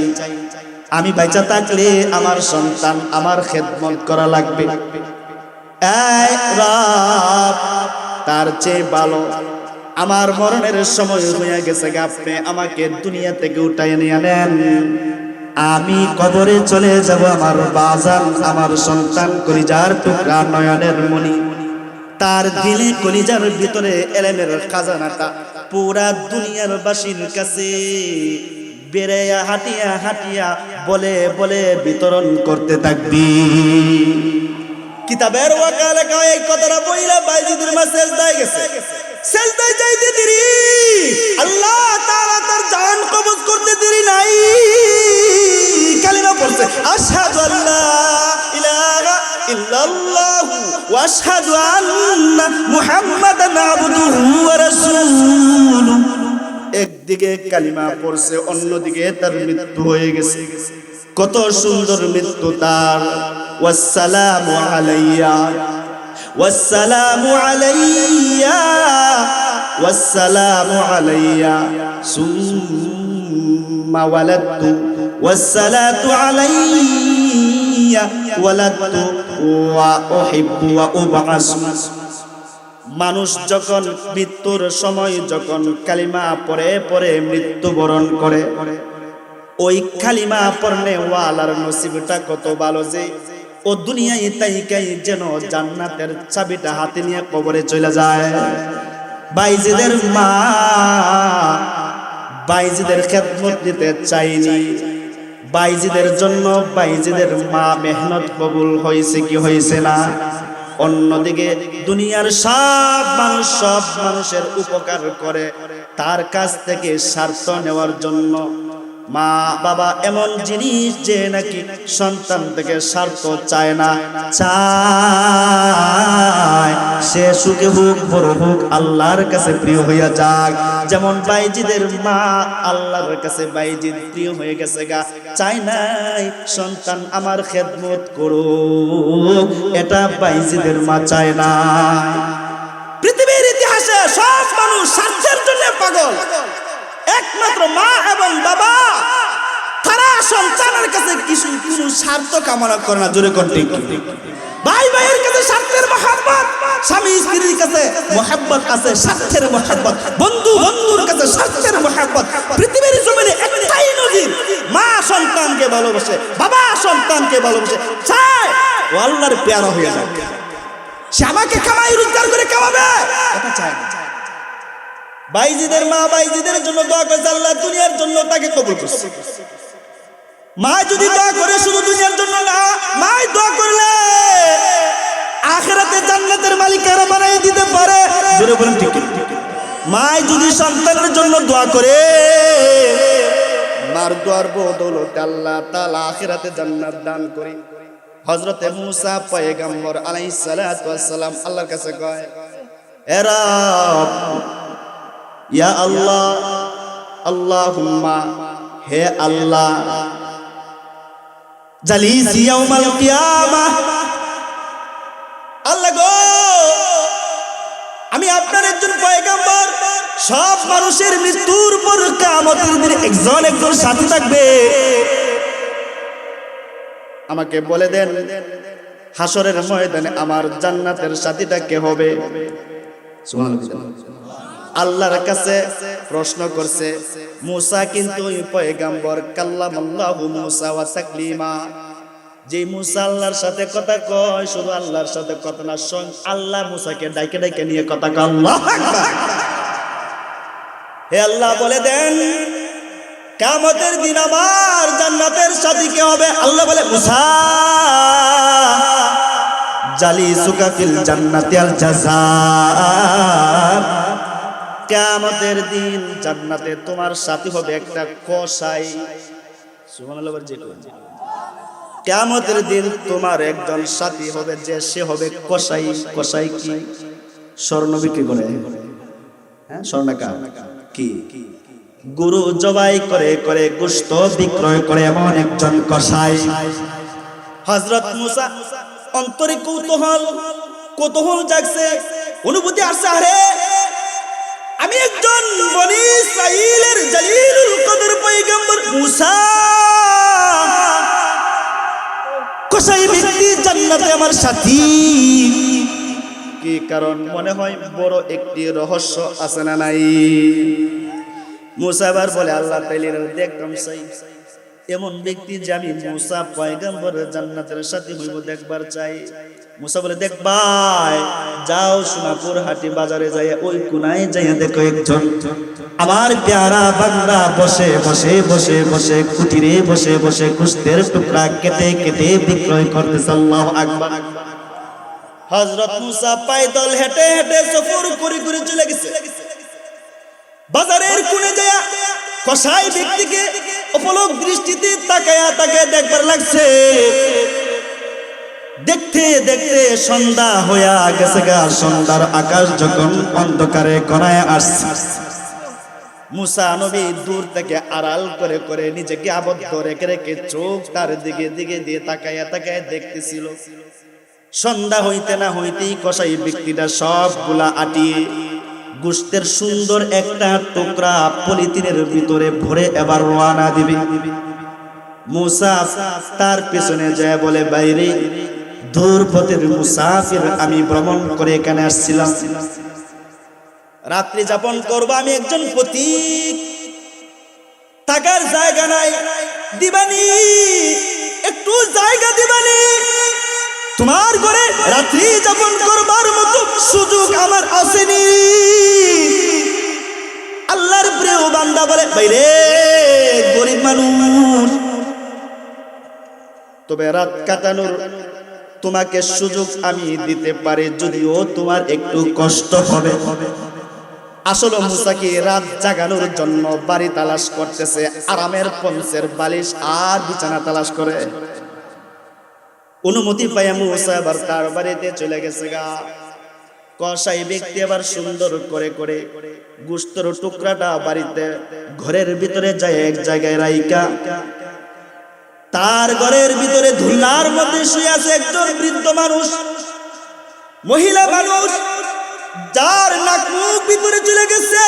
আমি বাইচা থাকলে আমার সন্তান আমার খেদমত করা লাগবে। এই রব, তার চেয়ে ভালো আমার মরণের সময় হয়ে গেছে, আপনি আমাকে দুনিয়া থেকে উঠায় নিয়ে নেন, আমি কবরে চলে যাব। আমার বাজান, আমার সন্তান কলিজার টুকরা নয়নের মণি, তার দিলে কলিজার ভিতরে ইলমের খাজানাটা পুরা দুনিয়ার বাসীর কাছে বেড়াইয়া হাঁটিয়া হাঁটিয়া বলে বলে বিতরণ করতে থাকবি। কিতাবের ওয়াকালে কয় এই কথাটা বইলা বাইজিদের মা সেজদায় গেছে। সেজদায় যাইতে দেরি, আল্লাহ তাআলা তার জান কবজ করতে দেরি নাই, কালিমা পড়ছে, আশহাদু আল্লা ইলাহা ইল্লাল্লাহ ওয়া আশহাদু আন্না মুহাম্মাদান আবদুহু ওয়া রাসূলুহু। একদিকে কালিমা পড়ছে, অন্যদিকে তার মৃত্যু হয়ে গেছে। কত সুন্দর মৃত্যু তার। ওয়াসসালামু আলাইয়া ওয়াসসালামু আলাইয়া ওয়াসসালামু আলাইয়া সুম্মা ওয়ালাদতু ওয়াসসালাতু আলাইয়া ওয়ালাদতু ওয়া উহিব্বু ওয়া উবআসু। মানুষ যখন মৃত্যুর সময় যখন কালিমা পড়ে পড়ে মৃত্যুবরণ করে, ওই কালিমা পড়নে ওয়ালার নসিবটা কত ভালো যে ও দুনিয়ায় তাইকাই যেন জান্নাতের চাবিটা হাতে নিয়ে কবরে চলে যায়। বাইজিদের মা বাইজিদের খেদমত দিতে চাইনি, বাইজিদের জন্য বাইজিদের মা মেহনত কবুল হয়েছে কি হয়েছে না। অন্যদিকে দুনিয়ার সব মানুষের উপকার করে, তার কাছ থেকে স্বার্থ নেওয়ার জন্য মা বাবা এমন জিনিস যে নাকি সন্তান থেকে স্বার্থ চায় না, চায় সে সুখে হোক বড় হোক আল্লাহর কাছে প্রিয় হইয়া যাক। যেমন বাইজিদের মা আল্লাহর কাছে বাইজিদ প্রিয় হয়ে গেছে গা, চাই নাই সন্তান আমার খেদমত করুক, এটা বাইজিদের মা চায় না। পৃথিবীর ইতিহাসে সব মানুষ স্বার্থের জন্য পাগল, একমাত্র মা এবং বাবা তারা সন্তানের কাছে কিছু কোনো স্বার্থ কামনা করে না। জোরে কোন ঠিক? ভাই ভাইয়ের কাছে স্বার্থের মহব্বত, স্বামী স্ত্রীর কাছে মহব্বত আছে স্বার্থের মহব্বত, বন্ধু বন্ধুর কাছে স্বার্থের মহব্বত। পৃথিবীর জমিনে একটাই নজির, মা সন্তানকে ভালোবাসে, বাবা সন্তানকে ভালোবাসে, চায় ও আল্লাহর প্যারা হয়ে যাক, সে আমাকে কামাই রোজগার করে খাওয়াবে, এটা চায় না। বাইজিদের মা বাইজিদের জন্য দোয়া করেছে, আল্লাহ দুনিয়ার জন্য তাকে কবুল করছে। মা যদি দোয়া করে শুধু দুনিয়ার জন্য না, মা দোয়া করলে আখিরাতে জান্নাতের মালিকানা বানিয়ে দিতে পারে। জোরে বলেন ঠিক? মা যদি সন্তানের জন্য দোয়া করে, মার দোয়ার বদৌলতে আল্লাহ তাআলা আখিরাতে জান্নাত দান করে। হযরতে মূসা পয়গম্বর আলাইহিস সালাতু ওয়াস সালাম আল্লাহর কাছে কয়, এ রব, ইয়া আল্লাহ, আল্লাহুম্মা, হে আল্লাহ, জালিসি ইয়াউমাল কিয়ামাহ, আল্লাহ গো, আমি আপনার একজন পয়গম্বর, সব মানুষের মৃত্যুর পর কিয়ামতের দিনে একজন একজন সাথী থাকবে, আমাকে বলে দেন হাসরের ময়দানে আমার জান্নাতের সাথীটা কে হবে? সুবহানাল্লাহ। আল্লাহর কাছে প্রশ্ন করছে। মূসা কিন্তু ওই পয়গম্বর কাল্লামাল্লাহু মূসা ওয়া তাকলিমা, যে মূসা আল্লাহর সাথে কথা কয়, শুধু আল্লাহর সাথে কথা না, স্বয়ং আল্লাহ মূসাকে ডাইকে ডাইকে নিয়ে কথা কয়। আল্লাহু আকবার। হে আল্লাহ বলে দেন কিয়ামতের দিন আমার জান্নাতের সাথী কে হবে? আল্লাহ বলে মূসা জালিসুকা ফিল জান্নাতি আল জাযা, কিয়ামতের দিন জান্নাতে তোমার সাথী হবে একটা কসাই। সুবহানাল্লাহ। কিয়ামতের দিন তোমার একজন সাথী হবে যে সে হবে কসাই। কসাই কি? স্বর্ণ বিক্রি করে। হ্যাঁ, স্বর্ণকা কি? গরু জবাই করে করে গোশত বিক্রয় করে এমন একজন কসাই। হযরত মূসা অন্তরে কৌতূহল জাগছে, অনুভূতি আসছে, আরে আমি একজন বনি ইসরাইলের জালিলুল কদর পয়গম্বর মূসা, কসাই ব্যক্তি জান্নাতে আমার সাথী। কি কারণ? মনে হয় বড় একটি রহস্য আছে না নাই? মূসা আবার বলে আল্লাহ তাইলে দেখতাম চাই এমন ব্যক্তি যে আমি মূসা পয়গম্বরের জান্নাতের সাথী হইব, দেখবার চাই। মূসা বলে দেখবাই, যাও সোনাপুর হাটি বাজারে যাই, ওই কোনায় যাইয়া দেখো একজন আমার প্যারা বান্দা বসে বসে বসে বসে কুটিরে বসে বসে গোশতের টুকরা কেটে কেটে বিক্রয় করতেছে। আল্লাহু আকবার। হযরত মূসা পায়দল হেঁটে হেঁটে সফর করে করে চলে গেছে। বাজারের কোণে যায় কসাই ব্যক্তিকে অপলক দৃষ্টিতে তাকায়া তাকায়া দেখবার লাগছে। দেখতে দেখতে সন্ধ্যা হইয়া গেছে গা। সন্ধ্যার আকাশ যখন অন্ধকারে ঘনায় আসছে, মূসা নবী দূর থেকে আড়াল করে করে নিজেকে আবদ্ধ রেখে রেখে চোখ তার দিকে দিকে দিয়ে তাকায়া তাকায়া দেখতেছিল। সন্ধ্যা হইতে না হইতেই কসাই ব্যক্তিটা সবগুলা আটিয়ে গোশতের সুন্দর একটা টুকরা পলিথিনের ভিতরে ভরে এবার রওনা দিবে। মূসা তার পেছনে যায় বলে, বাইরে দূর পথের মুসাফির, আমি ভ্রমণ করে এখানে আসছিলাম, রাত্রি যাপন করব, আমি একজন পথিক, থাকার জায়গা নাই, দিবানি একটু জায়গা দিবানি, তোমার ঘরে রাত্রি যাপন করবার মতো সুযোগ আমার আসেনি। আল্লাহর প্রিয় বান্দা বলে, বাইরে গরিব মানুষ, তবে রাত কাটানোর তোমাকে সুযোগ আমি দিতে পারি, যদিও তোমার একটু কষ্ট হবে। আসলে মূসা কি রাত জাগানোর জন্য বাড়ি তালাশ করতেছে, আরামের পঞ্চের বালিশ আর বিছানা তালাশ করে। অনুমতি পাইয়া মূসা আবার তার বাড়িতে চলে গেছে গা। কসাই ব্যক্তি আবার সুন্দর করে করে গোশতের টুকরাটা বাড়িতে ঘরের ভিতরে যায় এক জায়গায় রাইকা। তার ঘরের ভিতরে ধুলার মধ্যে শুয়ে আছে একজন বৃদ্ধ মানুষ, মহিলা মানুষ, যার নাক মুখ ভিতরে চলে গেছে,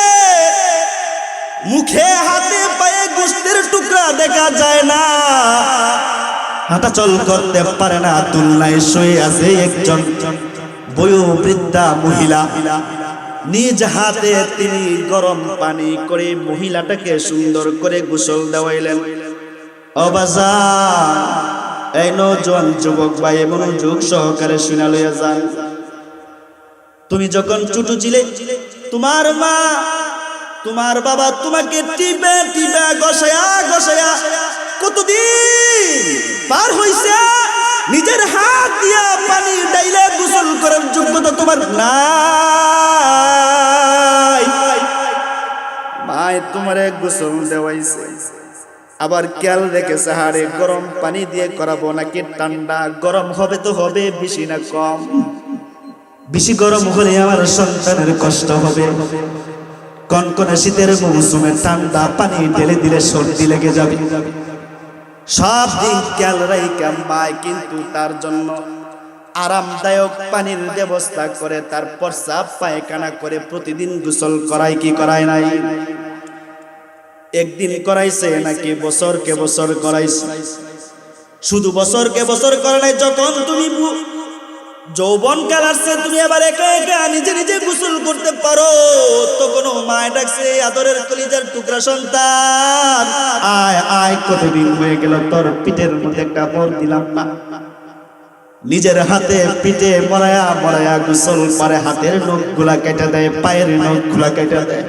মুখে হাতে পায়ে গোশতের টুকরা দেখা যায় না, হাঁটাচল করতে পারে না, দুলনায় শুয়ে আছে একজন বয়োবৃদ্ধা মহিলা। নিজ হাতে তিনি গরম পানি করে মহিলাটাকে সুন্দর করে গোসল দেওয়াইলেন। অবাজান, এই নওজোয়ান যুবক ভাই মনোযোগ সহকারে শুনে লইয়া যান। তুমি যখন ছোট ছিলে, তোমার মা তোমার বাবা তোমাকে টিপে টিপে গসায়া গসায়া কতদিন পার হইছে, নিজের হাত দিয়া পানি ডাইলে গোসল করার যোগ্যতা তোমার নাই। মায় তোমারে গোসল দেওয়াইছে, আবার খেয়াল রেখেছে হারে গরম পানি দিয়ে করাবো নাকি ঠান্ডা। গরম হবে তো হবে, বেশি না কম। বেশি গরম হলে আমার সন্তানের কষ্ট হবে, কনকনে শীতের মৌসুমে ঠান্ডা পানি ঢেলে দিলে সর্দি লেগে যাবে। সব দিক খেয়াল রাইখা মায় কিন্তু তার জন্য আরামদায়ক পানির ব্যবস্থা করে, তার প্রস্রাব পায়খানা করে প্রতিদিন গোসল করায় কি করায় নাই? একদিন করাইছে নাকি বছরকে বছর করাইছে? শুধু বছরকে বছর করে নাই, যখন তুমি যৌবন কাল আসছে, তুমি আবার একা একা নিজে নিজে গোসল করতে পারো, তো কোনো মায় ডাকছে, আদরের কলিজার টুকরা সন্তান, আয় আয়, কতদিন হয়ে গেল তোর পিঠের মধ্যে একটা বল দিলাম না। নিজের হাতে পিঠে মরায়া মরায়া গোসল করে, হাতের নখগুলা কেটে দেয়, পায়ের নখগুলা কেটে দেয়।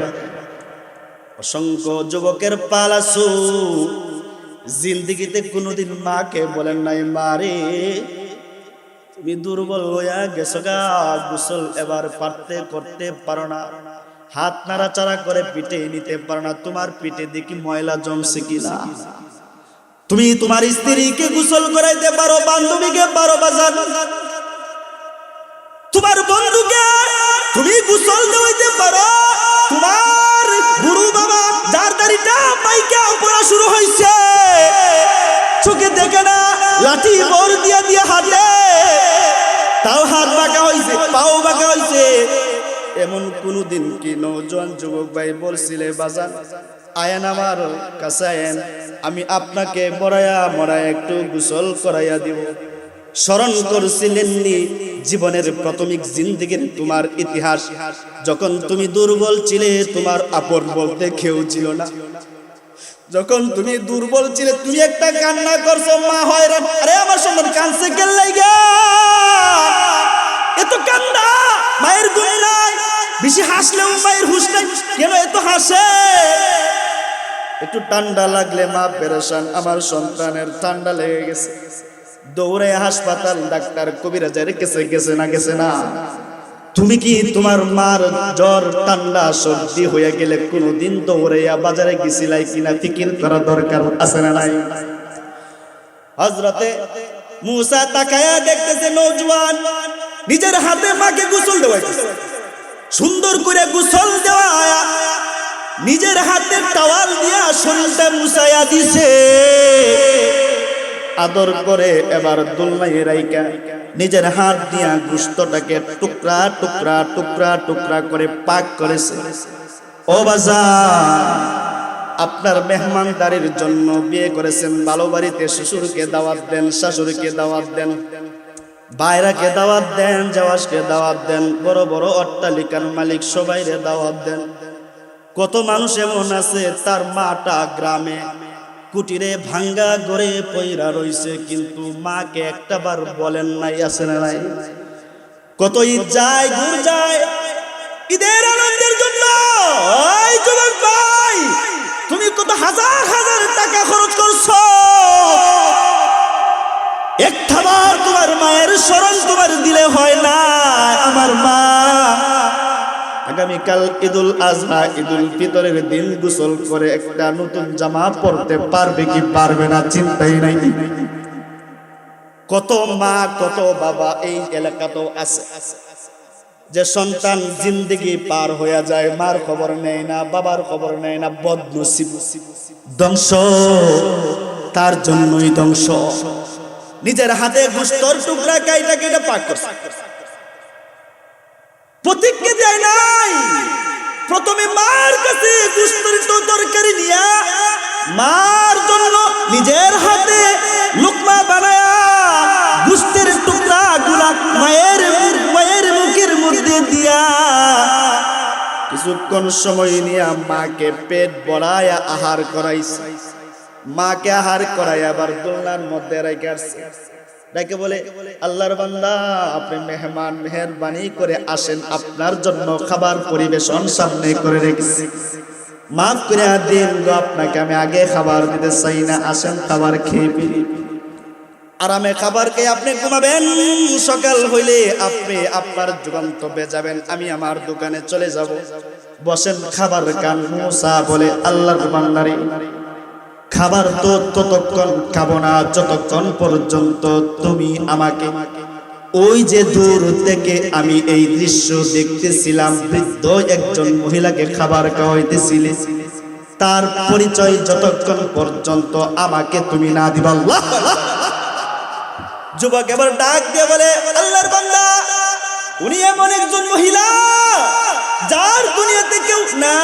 অসংখ্য যুবকের পালাসু জিন্দিগিতে কোনোদিন মাকে বলেন নাই, মারে তুমি দুর্বল হইয়া গেছো গা, গোসল এবার পারতে করতে পারো না, হাত নাড়াচাড়া করে পিঠে নিতে পারো না, তোমার পিঠে দেখি ময়লা জমছে কিনা। তুমি তোমার স্ত্রীকে গোসল করাইতে পারো, বান্ধবীকে পারো, বাজার তোমার বন্ধুকে তুমি গোসল দেওয়াইতে পারো, তোমার গুরু বাবা যার দাড়িটা পাইকা পড়া শুরু হইছে, চোখে দেখে না, লাঠি বর দিয়া দিয়া হাতে, তাও হাত বাঁকা হইছে, পাও বাঁকা হইছে, এমন কোনদিন কি নওজোয়ান যুবক ভাই বলছিলে, বাজার আয়েন আমার কাছে আয়েন, আমি আপনাকে মরায়া মরায়া একটু গোসল করাইয়া দিব। স্মরণ করছিলেননি জীবনের প্রাথমিক জিন্দেগির তোমার ইতিহাস, যখন তুমি দুর্বল ছিলে, তোমার আপন বলতে কেউ ছিল না, যখন তুমি দুর্বল ছিলে, তুমি একটা কান্না করছো, মা হয়রান, আরে আমার সন্তান কাঁদছে কেন লাগা, এত কান্দা, মায়ের গুণ নাই, বেশি হাসলেও মায়ের হুঁশ নাই, কেন এত হাসে? একটু ঠান্ডা লাগলে মা পেরেশান, আমার সন্তানের ঠান্ডা লেগে গেছে, দৌড়ে হাসপাতাল, ডাক্তার কবিরাজের কাছে গেছে না, গেছে না? তুমি কি তোমার মার জ্বর ঠান্ডা সর্দি হয়ে গেলে কোনোদিন দৌড়াইয়া বাজারে গেছিলাই কিনা ফিকির করা দরকার আছে না নাই? হযরতে মুসা তাকায়া দেখতেছে নওজোয়ান নিজের হাতে মাকে গোসল দেওয়াইতেছে, সুন্দর করে গোসল দেওয়া, নিজের হাতে টাওয়াল দিয়া শরীরটা মুছায়া দিছে, আদর করে এবার দোলনায় রাইকা নিজের হাত দিয়া গোশতটাকে টুকরা টুকরা টুকরা টুকরা করে পাক করেছে। ও বাজার, আপনার মেহমানদারির জন্য বিয়ে করেছেন, ভালো বাড়িতে শ্বশুরকে দাওয়াত দেন, শাশুড়িকে দাওয়াত দেন, বাইরাকে দাওয়াত দেন, জাওয়াজকে দাওয়াত দেন, বড় বড় অট্টালিকার মালিক সবাইরে দাওয়াত দেন। কত মানুষ এমন আছে তার মাটা গ্রামে কুটিরে ভাঙ্গা গড়ে পইরা রইছে, কিন্তু মাকে একটাবার বলেন নাই, আছে না নাই? কত ঈদ যায়, দূর যায় ঈদের আনন্দের জন্য, ওই যুবক ভাই তুমি কত হাজার হাজার টাকা খরচ করছো, একটাবার তোমার মায়ের স্মরণ তোমার দিলে হয় না? আমার মা আগামীকাল ঈদুল আজহা, ঈদুল ফিতরের দিন গোসল করে একটা নতুন জামা পরতে পারবে কি পারবে না চিন্তাই নাই। কত মা কত বাবা এই এলাকাতেও আছে যে সন্তান জিন্দেগি পার হয়ে যায়, মার খবর নেয় না, বাবার খবর নেয় না, বদনসিব, ধ্বংস তার জন্যই ধ্বংস। নিজের হাতে গোশতর টুকরা কাইটা কেটে পাক করছে, প্রতিজ্ঞা দেয় নাই, প্রথমে মার কাছে গোশতের তরকারি নিয়া মার জন্য নিজের হাতে লুকমা বানায়া গোশতের টুকরা গুলা মায়ের মুখের মধ্যে দিয়া কিছুক্ষণ সময় নিয়া মাকে পেট ভরায়া আহার করাইছে। মাকে আহার করাই আবার দোলনার মধ্যে রেখে আসছে, ডাকে বলে, আল্লাহর বান্দা আপনি মেহমান, মেহেরবানি করে আসেন, আপনার জন্য খাবার পরিবেশন সামনে করে রেখেছি, মাফ করে দিন গো, আপনাকে আমি আগে খাবার দিতে চাই না, আসেন খাবার খেয়ে ফিরি। আরামে খাবার খেয়ে আপনি ঘুমাবেন, সকাল হইলে আপনি আপনার গন্তব্যে যাবেন, আমি আমার দোকানে চলে যাব, বসেন খাবার খান। মুসা বলে, আল্লাহর বান্দারে খাবার তো ততক্ষণ খাবো না যতক্ষণ পর্যন্ত তুমি আমাকে, ওই যে দূর থেকে আমি এই দৃশ্য দেখতেছিলাম, বৃদ্ধ একজন মহিলাকে খাবার খাওয়াইতেছিলে, তার পরিচয় যতক্ষণ পর্যন্ত আমাকে তুমি না দিবা। আল্লাহ, যুবক এবার ডাক দিয়ে বলে, আল্লাহর বান্দা উনি এমন একজন মহিলা যার দুনিয়াতে কেউ না,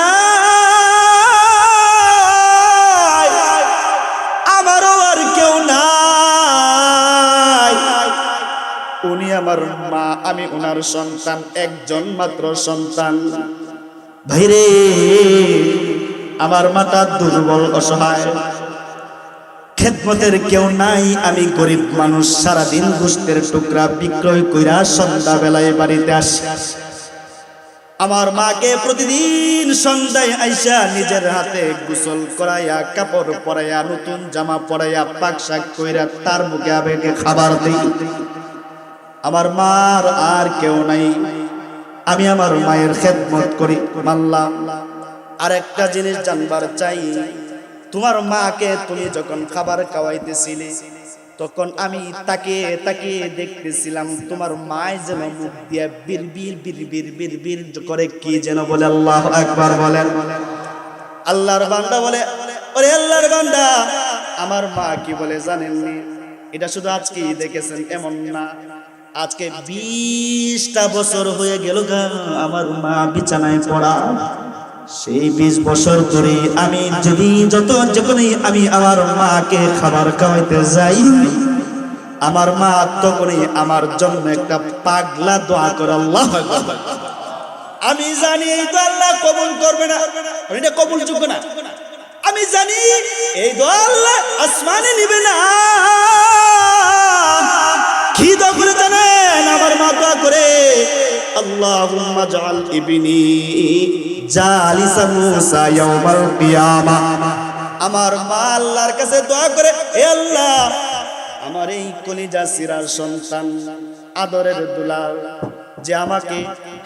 উনি আমার মা, আমি ওনার সন্তান, একজন মাত্র সন্তান। ভাইরে, আমার মাতা দুর্বল অসহায়, খেদমতের কেউ নাই, আমি গরিব মানুষ, সারাদিন গোশতের টুকরা বিক্রয় কইরা সন্ধ্যা বেলায় বাড়িতে আসি। আমার মাকে প্রতিদিন সন্ধ্যায় আইসা নিজের হাতে গোসল করাইয়া, কাপড় পরাইয়া, নতুন জামা পরাইয়া, পাক শাক কইরা তার মুখে আবেগে খাবার দেই। আমার মার আর কেউ নাই, আমি আমার মায়ের খেদমত করি। মানলাম। আর একটা জিনিস জানবার চাই, তোমার মাকে তুমি যখন খাবার খাওয়াইতেছিলে তখন আমি তাকিয়ে তাকিয়ে দেখতেছিলাম, তোমার মায় যেন মুখ দিয়ে বিড়বিড় বিড়বিড় বিড়বিড় করে কি যেন বলে। আল্লাহু আকবার বলেন। আল্লাহর বান্দা বলে, ওরে আল্লাহর বান্দা, আমার মা কি বলে জানেননি? এটা শুধু আজকেই দেখেছেন এমন না, আজকে 20টা বছর হয়ে গেল আমার মা বিছানায় পড়া। সেই 20 বছর ধরে আমি যখনই আমি আমার মাকে খাবার খাওয়াইতে যাই, আমার মা তখনই আমার জন্য একটা পাগলা দোয়া করে। আল্লাহু আকবার। আমি জানি এই দোয়া আল্লাহ কবুল করবে না, এটা কবুলযোগ্য না। আমি জানি এই দোয়া আল্লাহ আসমানে নিবে না। কি দোয়া করে জানেন? আমার মা দোয়া করে, আল্লাহুম্মা জাআল ইবনি জালিসা মুসা ইয়াউমাল কিয়ামা। আমার মা আল্লাহর কাছে দোয়া করে, হে আল্লাহ, আমার এই কলিজা সিরার সন্তান, আদরের দুলাল, যে আমাকে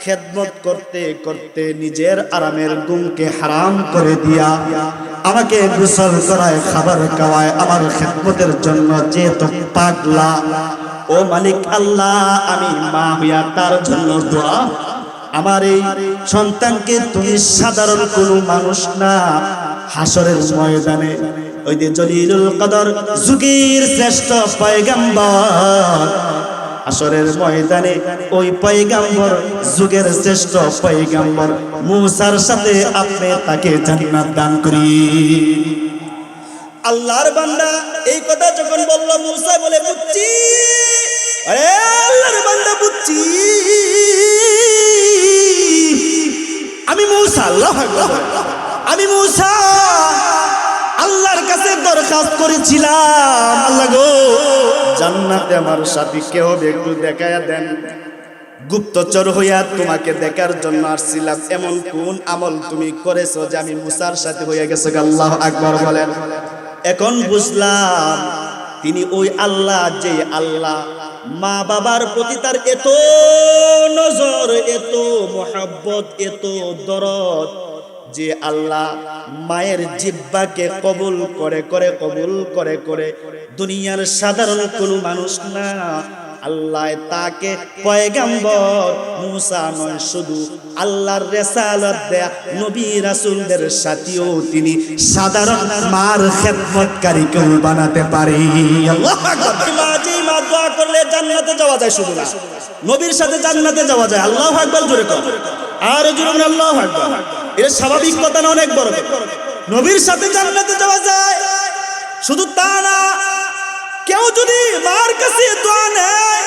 খেদমত করতে করতে নিজের আরামের ঘুমকে হারাম করে দিয়া আমাকে গোসল করায়, খাবার খাওয়ায়, আমার খেদমতের জন্য যে তো পাগলা, ও মালিক আল্লাহ, আমি মা হইয়া তার জন্য দোয়া, আমার এই সন্তানকে তুমি সাধারণ কোনো মানুষ না, হাসরের ময়দানে ওই যে জলিলুল কদর যুগের শ্রেষ্ঠ পয়গম্বর, হাসরের ময়দানে ওই পয়গম্বর, যুগের শ্রেষ্ঠ পয়গম্বর মুসার সাথে আপনি তাকে জান্নাত দান করি। আল্লাহর বান্দা এই কথা যখন বলল, মুসা বলে, বুঝছি, আরে আল্লাহর বান্দা বুঝছি, আমি মুসা, আল্লাহু আকবার, আমি মুসা আল্লাহর কাছে দরখাস্ত করেছিলাম, আল্লাহ গো, জান্নাতে আমার সাথী কে হবে একটু দেখায়া দেন। গুপ্তচর হইয়া তোমাকে দেখার জন্য আসছিলাম, এমন কোন আমল তুমি করেছো যে আমি মুসার সাথে হইয়া গেছো? আল্লাহু আকবার বলেন। এখন বুঝলাম তিনি ওই আল্লাহ, যে আল্লাহ মা বাবার প্রতি তার এত নজর, এত মোহাব্বত, এত দরদ, যে আল্লাহ মায়ের জিহ্বাকে কবুল করে দুনিয়ার সাধারণ কোনো মানুষ না, আল্লাহ তাকে পয়গম্বর মুসা নয়, শুধু আল্লাহর রিসালাত দেয়া নবী রাসূলদের সাথেও তিনি সাধারণ মার খেদমতকারী কেউ বানাতে পারে। আল্লাহু আকবার। মা দোয়া করলে জান্নাতে যাওয়া যায়, শুধু না, নবীর সাথে জান্নাতে যাওয়া যায়। আল্লাহু আকবার জোরে কর, আর জোরে আল্লাহু আকবার। এটা স্বাভাবিক কথা না, অনেক বড় কথা। নবীর সাথে জান্নাতে যাওয়া যায়, শুধু তা না, কেউ যদি মার কাছে দোয়া নেয়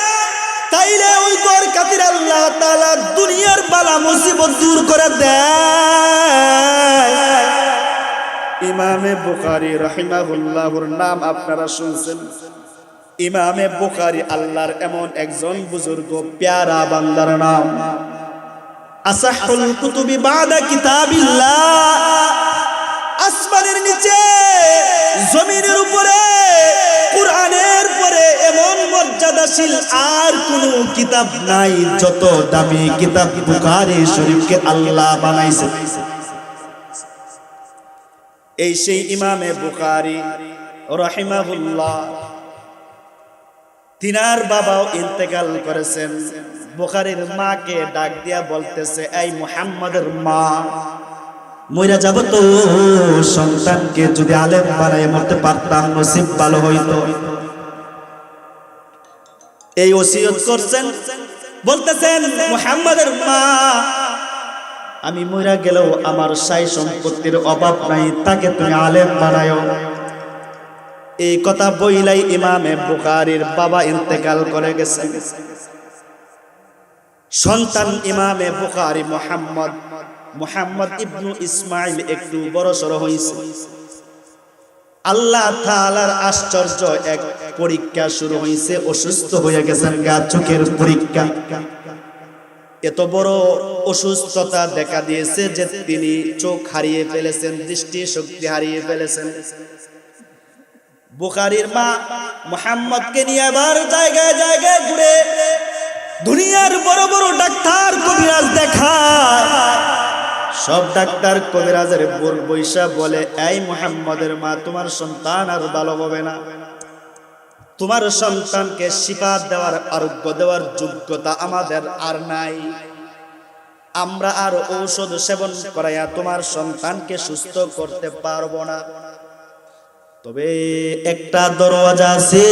তাইলে ওই দোয়ার খাতিরে আল্লাহ তাআলা দুনিয়ার বালা মুসিবত দূর করে দেয়। ইমামে বুখারী রাহিমাহুল্লাহর নাম আপনারা শুনছেন। ইমামে বুখারী আল্লাহর এমন একজন বুজুর্গ প্যারা বান্দার নাম। আসাহুল কুতুবি বাদা কিতাবিল্লাহ, আসমানের নিচে জমিনের উপরে কুরআনের পরে এমন মর্যাদাশীল আর কোন কিতাব নাই, যত দামি কিতাব বুখারী শরীফকে আল্লাহ বানাইছে। এই সেই ইমামে বুখারী রাহিমাহুল্লাহ, তিনার বাবাও ইন্তেকাল করেছেন। বুখারীর মাকে ডাক দিয়া বলতেছে, এই মুহাম্মাদের মা, মইরা যাব তো, সন্তানকে যদি আলেম বানায় মরতে পারতাম নসিব ভালো হইতো। এই ওসিয়ত করছেন, বলতেছেন, মুহাম্মাদের মা, আমি মইরা গেলেও আমার সাই সম্পত্তির অভাব নাই, তাকে তুমি আলেম বানায়ো। এই কথা বইলাই ইমামে বুখারীর বাবা ইন্তেকাল করে গেছে। সন্তান ইমামে বুখারী মুহাম্মদ ইবনু ইসমাইল একটু বড়সড় হয়েছে। আল্লাহ তাআলার আশ্চর্য এক পরীক্ষা শুরু হয়েছে। অসুস্থ হয়ে গেছেন গা, চোখের পরীক্ষা। এত বড় অসুস্থতা দেখা দিয়েছে যে তিনি চোখ হারিয়ে ফেলেছেন, দৃষ্টি শক্তি হারিয়ে ফেলেছেন। বুখারীর মা মুহাম্মদকে নিয়ে আবার জায়গায় জায়গায় ঘুরে দুনিয়ার বড় বড় ডাক্তার কবিরাজ দেখায়। সব ডাক্তার কবিরাজের বোর বৈশা বলে, এই মুহাম্মদের মা, তোমার সন্তান আর ভালো হবে না। তোমার সন্তানকে শিফা দেওয়ার, আরোগ্য দেওয়ার যোগ্যতা আমাদের আর নাই। আমরা আর ঔষধ সেবন করাইয়া তোমার সন্তানকে সুস্থ করতে পারবো না। তবে একটা দরওয়াজা আছে,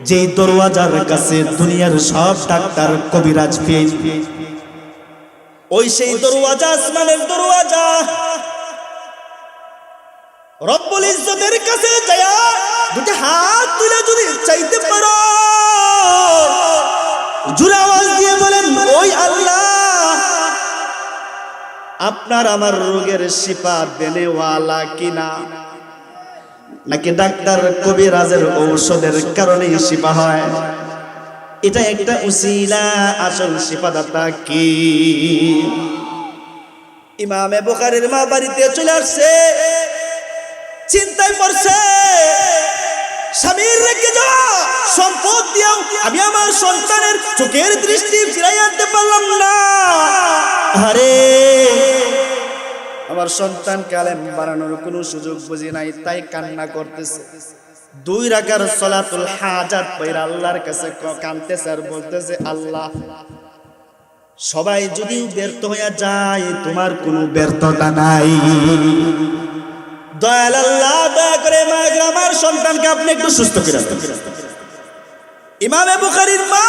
যেই দরওয়াজার কাছে দুনিয়ার সব ডাক্তার কবিরাজ ফেল। ওই সেই দরওয়াজা আসমানের দরওয়াজা। রব্বুল ইজ্জতের কাছে যায়া দুটি হাত তুলে যদি চাইতে পারো, জোরে আওয়াজ দিয়ে বলেন, ওই আল্লাহ, আপনার আমার রোগের শিফা দেনেওয়ালা কিনা, নাকি ডাক্তার কবিরাজের ঔষধের কারণে শিফা হয়? এটা একটা উসিলা, আসল শিফাদাতা কি? ইমামে বুখারীর মা বাড়িতে চলে আসছে, চিন্তায় পড়ছে, স্বামীর রেখে যাওয়া সম্পদ দিয়েও আমি আমার সন্তানের চোখের দৃষ্টি ফিরাই আনতে পারলাম না। আরে আমার সন্তানকে আলেম বানানোর কোনো সুযোগ বুঝি নাই, তাই কান্না করতেছে। 2 রাকাত সালাতুল হাজাত পড়া আল্লাহর কাছে কাঁদতেছে আর বলতেছে, আল্লাহ, সবাই যদি ব্যর্থ হয়ে যায়, তোমার কোনো ব্যর্থতা নাই। দয়াল আল্লাহ, দয়া করে আমার সন্তানকে আপনি একটু সুস্থ করে দেন। ইমামে বুখারীর মা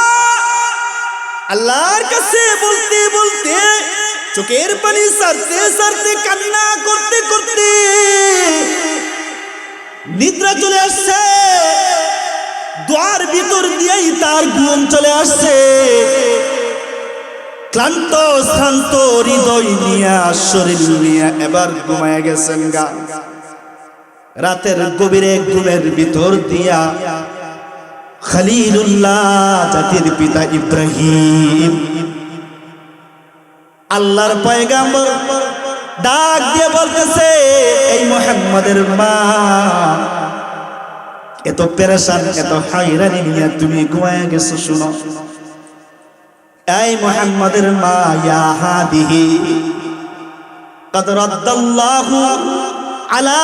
আল্লাহর কাছে বলতে বলতে, চোখের পানি সারতে সারতে, কান্না করতে করতে নিদ্রা চলে আসছে। দোয়ার ভিতর দিয়েই তার ঘুম চলে আসছে। ক্লান্ত শ্রান্ত হৃদয় নিয়ে, শরীর নিয়ে এবার ঘুমায় গেছেন গা। রাতের গভীরে ঘুমের ভিতর দিয়া খলিলুল্লাহ জাতির পিতা ইব্রাহিম, আল্লাহর পয়গাম্বর, ডাক দিয়ে বলতেছে, এই মুহাম্মদের মা, এত পেরেশান, এত হায়রানি নিয়ে তুমি ঘুমায় গেছো, শুনো। এই মুহাম্মদের মা, ইয়া হাদিহি قد رد الله على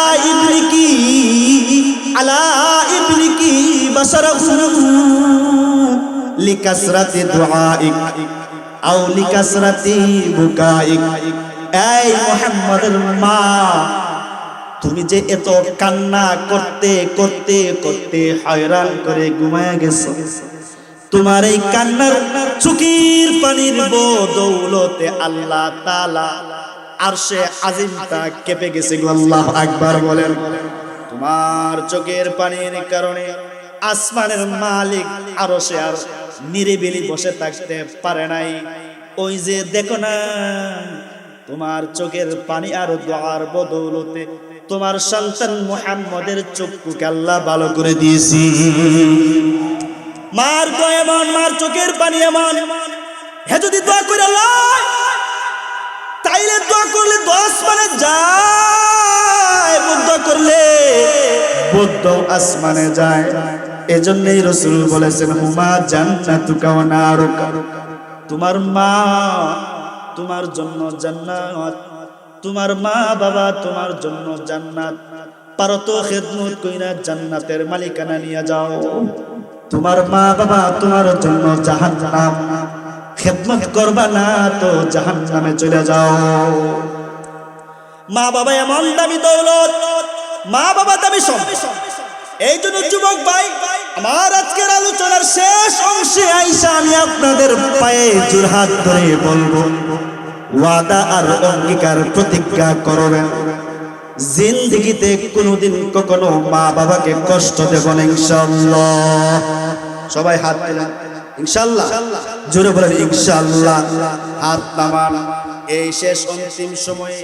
ابنك بصره لكثرة دعائك أو لكثرة بكائك। এই মুহাম্মদের মা, তুমি যে এত কান্না করতে করতে করতে হয়রান করে ঘুমায় গেছো, তোমার এই কান্নার চোখের পানির বদৌলতে আল্লাহ তাআলা আরশে আজিমটা কেঁপে গেছে। আল্লাহু আকবার বলেন। তোমার চোখের পানির কারণে আসমানের মালিক আরশে আর নিরিবিলি বসে থাকতে পারে নাই। ওই যে দেখো না, তোমার চোখের পানি আর দোয়ার বদৌলতে তোমার সন্তান মুহাম্মদের চক্ষুকে আল্লাহ ভালো করে দিয়েছি। মার দোয়া এমন, মার চোখের পানি এমন, হে যদি দোয়া করে আল্লাহ, তাইলে দোয়া করলে 10 আসমানে যায়, বুদ্ধ করলে বুদ্ধ আসমানে যায়। এজন্যই রাসূল বলেছেন, হুমা জান্নাতুকা ওয়া নারুকা, তোমার মা তোমার জন্য জান্নাত, তোমার মা বাবা তোমার জন্য জান্নাত। পারো তো খেদমত কইরা জান্নাতের মালিকানা নিয়ে যাও। তোমার মা বাবা তোমার জন্য জাহান্নাম, খেদমত করবা না তো জাহান্নামে চলে যাও। মা বাবা এমন দামি দৌলত, মা বাবা দামি সম্পদ। এই জন্য যুবক ভাই, আমার আজকের আলোচনার শেষ অংশে আইসা আমি আপনাদের পায়ে জোড়হাত ধরে বলবো, ওয়াদা আর অঙ্গীকার প্রতিজ্ঞা করবেন, জিন্দেগিতে কোনোদিন কখনো মা বাবাকে কষ্ট দেব না ইনশাআল্লাহ। সবাই হাত তুলেন, ইনশাআল্লাহ, জোরে বলেন ইনশাআল্লাহ। হাত নামান। এই শেষ অন্তিম সময়ে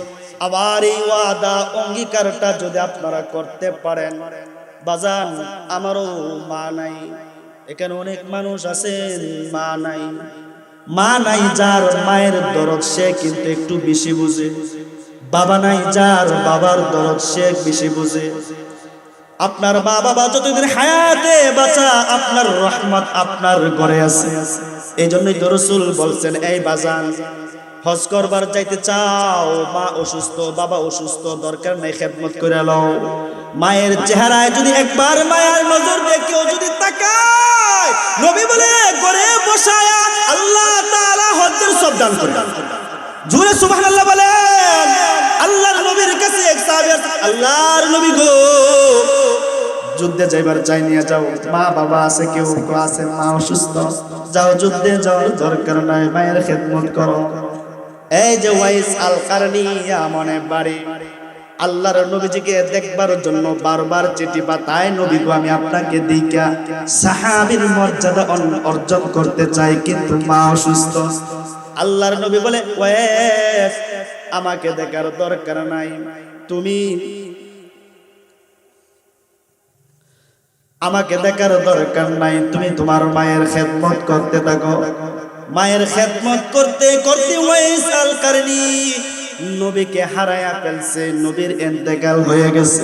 আবার এই ওয়াদা অঙ্গীকারটা যদি আপনারা করতে পারেন, বাজান আমারও মা নাই, এখানে অনেক মানুষ আছেন মা নাই, মা নাই যার মায়ের দরদ সে কিন্তু একটু বেশি বুঝে, বাবা নাই যার বাবার দরদ সে বেশি বুঝে। আপনার মা বাবা যতদিন হায়াতে বাঁচা, আপনার রহমত আপনার ঘরে আছে। এই জন্যই তো রাসূল বলছেন, এই বাজান হজ করবার যাইতে চাও, মা অসুস্থ বাবা অসুস্থ, দরকার নাই খেদমত করে লও। মায়ের চেহারায় যদি একবার মায়ের নজর দিয়ে কেউ যদি তাকায়, নবী বলে ঘরে বসায়া আল্লাহ তাআলা হজ্জের সব দান করে। জোরে সুবহানাল্লাহ বলেন। আল্লাহর নবীর কাছে এক সাহাবী, আল্লাহর নবী গো, যুদ্ধে যাইবার চাই নিয়ে যাও, মা বাবা আছে, কেউ আছে মা অসুস্থ, যাও যুদ্ধে যাও, দরকার নাই মায়ের খেদমত করো। এই যে ওয়াইস আল কারনী মনে বাড়ি, আল্লাহর নবীজিকে দেখবার জন্য বারবার চিঠি পাঠায়, নবী গো আমি আপনাকে দেখা সাহাবীর মর্যাদা অর্জন করতে চাই, কিন্তু মা অসুস্থ। আল্লাহর নবী বলে, ওয়াইস আমাকে দেখার দরকার নাই, তুমি আমাকে দেখার দরকার নাই, তুমি তোমার মায়ের খেদমত করতে থাকো। মায়ের খেদমত করতে করতে ওয়াইস আল কারনী নবীকে হারায়া ফেলছে। নবীর ইন্তেকাল হয়ে গেছে।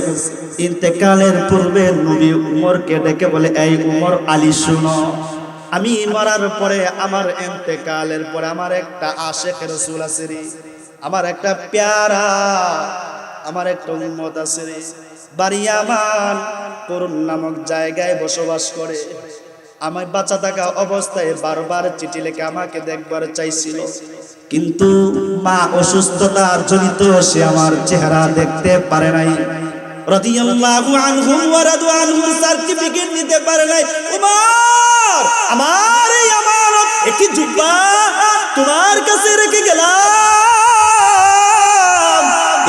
ইন্তেকালের পূর্বে নবী উমরকে ডেকে বলে, এই উমর আলী শুনো, আমি মরার পরে, আমার ইন্তেকালের পরে আমার একটা আশিক রাসূল আছে রে, আমার একটা প্যারা, আমার একটা উম্মত আছে রে, বাড়ি আমার করুন নামক জায়গায় বসবাস করে। আমি বাচ্চা থাকা অবস্থায় বারবার চিঠি লিখে আমাকে দেখবার চাইছিল, কিন্তু মা অসুস্থতার জনিত সে আমার চেহারা দেখতে পারে নাই। রাদিয়াল্লাহু আনহু ওয়া রাদু আনহু সার্টিফিকেট দিতে পারে নাই। উমর, আমার এই আমানত একটি জুব্বা তোমার কাছে রেখে গেলাম,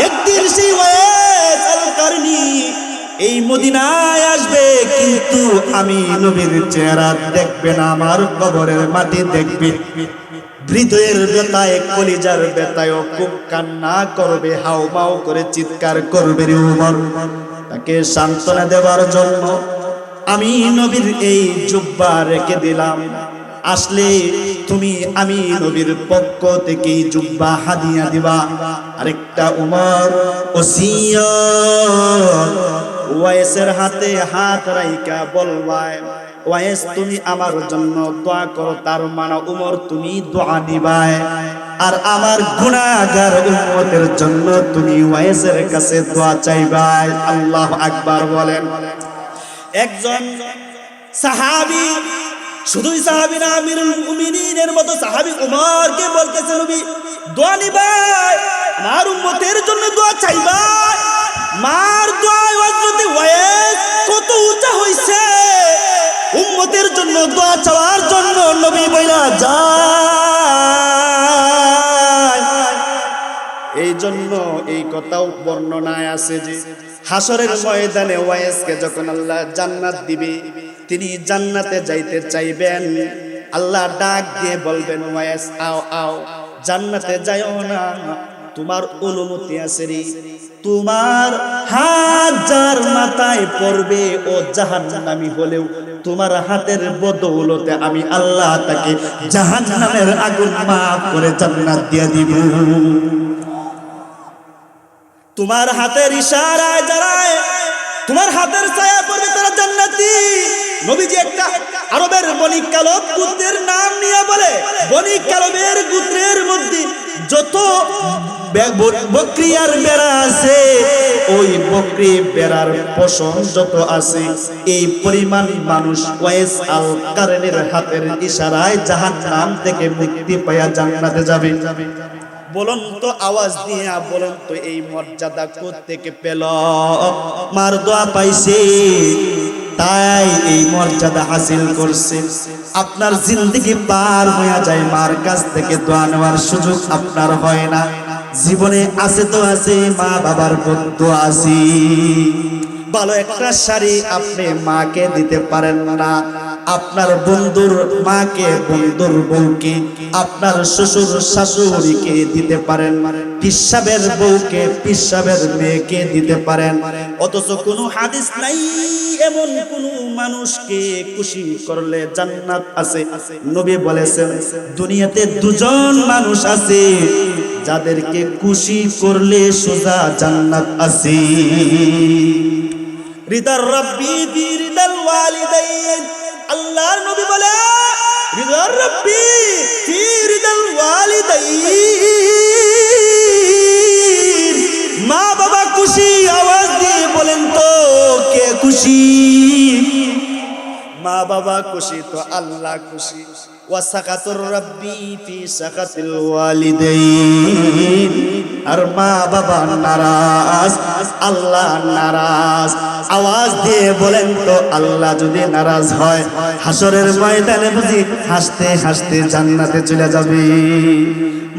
একদিন সেই ওয়াইস আল কারনী এই মদিনায় আসবে, কিন্তু আমি নবীর চেহারা দেখবে না, আমার কবরের মাটি দেখবে। হৃদয়ের ব্যথায়, কলিজার ব্যথায় খুব কান্না করবে, হাউমাউ করে চিৎকার করবে রে উমর। তাকে সান্ত্বনা দেওয়ার জন্য আমি নবীর এই জুব্বা রেখে দিলাম, আসলে তুমি আমি নবীর পক্ষ থেকে জুব্বা হাদিয়া দিবা। আরেকটা উমর ওসিয়ত ওয়াইসের হাতে হাত রাইকা বলবায়, ওয়াইস তুমি আমার জন্য দোয়া করো, তার মানে উমর তুমি দোয়া নিবায়, আর আমার গুনাহগার উম্মতের জন্য তুমি ওয়াইসের কাছে দোয়া চাইবাই। আল্লাহু আকবার বলেন। একজন সাহাবী, শুধুই সাহাবী না, আমিরুল মুমিনিনের মতো সাহাবী উমরকে বলতেছে, নবী দোয়া নিবাই, আমার উম্মতের জন্য দোয়া চাইবাই। মার দোয়ায় হযরত ওয়াইস কত উঁচা হইছে, উম্মতের জন্য দোয়া চাওয়ার জন্য নবী বইলা যায়। এই জন্য এই কথাও বর্ণনায় আছে যে হাসরের ময়দানে ওয়াইসকে যখন আল্লাহ জান্নাত দিবে, তিনি জান্নাতে যাইতে চাইবেন, আল্লাহ ডাক দিয়ে বলবেন, ওয়াইস আও আও, জান্নাতে যাইও না, তোমার অনুমতি আছে রে, তোমার হাত যার মাথায় পড়বে ও জাহান্নামী হলেও তোমার হাতের বদৌলতে আমি আল্লাহ তাকে জাহান্নামের আগুন মাফ করে জান্নাত দিয়ে দিব। তোমার হাতের ইশারায় যারায় তোমার হাতের ছায়া পড়বে তারা জান্নাতি। নবীজি একটা আরবের বনি কালব গোত্রের নাম নিয়ে বলে, বনি কালবের গোত্রের মধ্যে যত বকরি আর বেড়া আছে, ওই বকরি বেড়ার পশম যত আছে, এই পরিমাণ মানুষ ওয়াইস আল কারনীর হাতের ইশারায় জাহান্নাম থেকে মুক্তি পায়া জান্নাতে যাবে। বলুন তো, আওয়াজ দিয়ে বলুন তো, এই মর্যাদা কোত্থেকে পেল? মার দোয়া পাইছে, তাই এই মর্যাদা হাসিল করছে। আপনার জিন্দেগি পার হয়ে যায়, মার কাছ থেকে দোয়া নেওয়ার সুযোগ আপনার হয় না। জীবনে আছে তো আছে, মা বাবার দোয়া আছে। ভালো একটা শাড়ি আপনি মাকে দিতে পারেন না, আপনার বন্ধুর মাকে, বন্ধুর বউকে, আপনার শ্বশুর শাশুড়িকে দিতে পারেন, পিসাবের বউকে, পিসাবের মেয়েকে দিতে পারেন। অথচ কোনো হাদিস নাই এমন কোন মানুষকে খুশি করলে জান্নাত আছে। নবী বলেছেন দুনিয়াতে দুজন মানুষ আছে যাদেরকে খুশি করলে সোজা জান্নাত আছে। রিদার রাব্বি বি রিদাল ওয়ালিদাইন, আল্লাহর নবী বলে রিদার রাব্বি বি রিদাল ওয়ালিদাইন। মা বাবা খুশি, আওয়াজ দিয়ে বলেন তো কে খুশি? মা বাবা খুশি তো আল্লাহ খুশি। ওয়া সাকাতুর রাব্বি ফি সাকাতিল ওয়ালিদাইন, আর মা বাবা নারাজ, আল্লাহ নারাজ। আওয়াজ দিয়ে বলেন তো আল্লাহ যদি নারাজ হয় হাসরের ময়দানে বুঝি হাসতে হাসতে জান্নাতে চলে যাবে?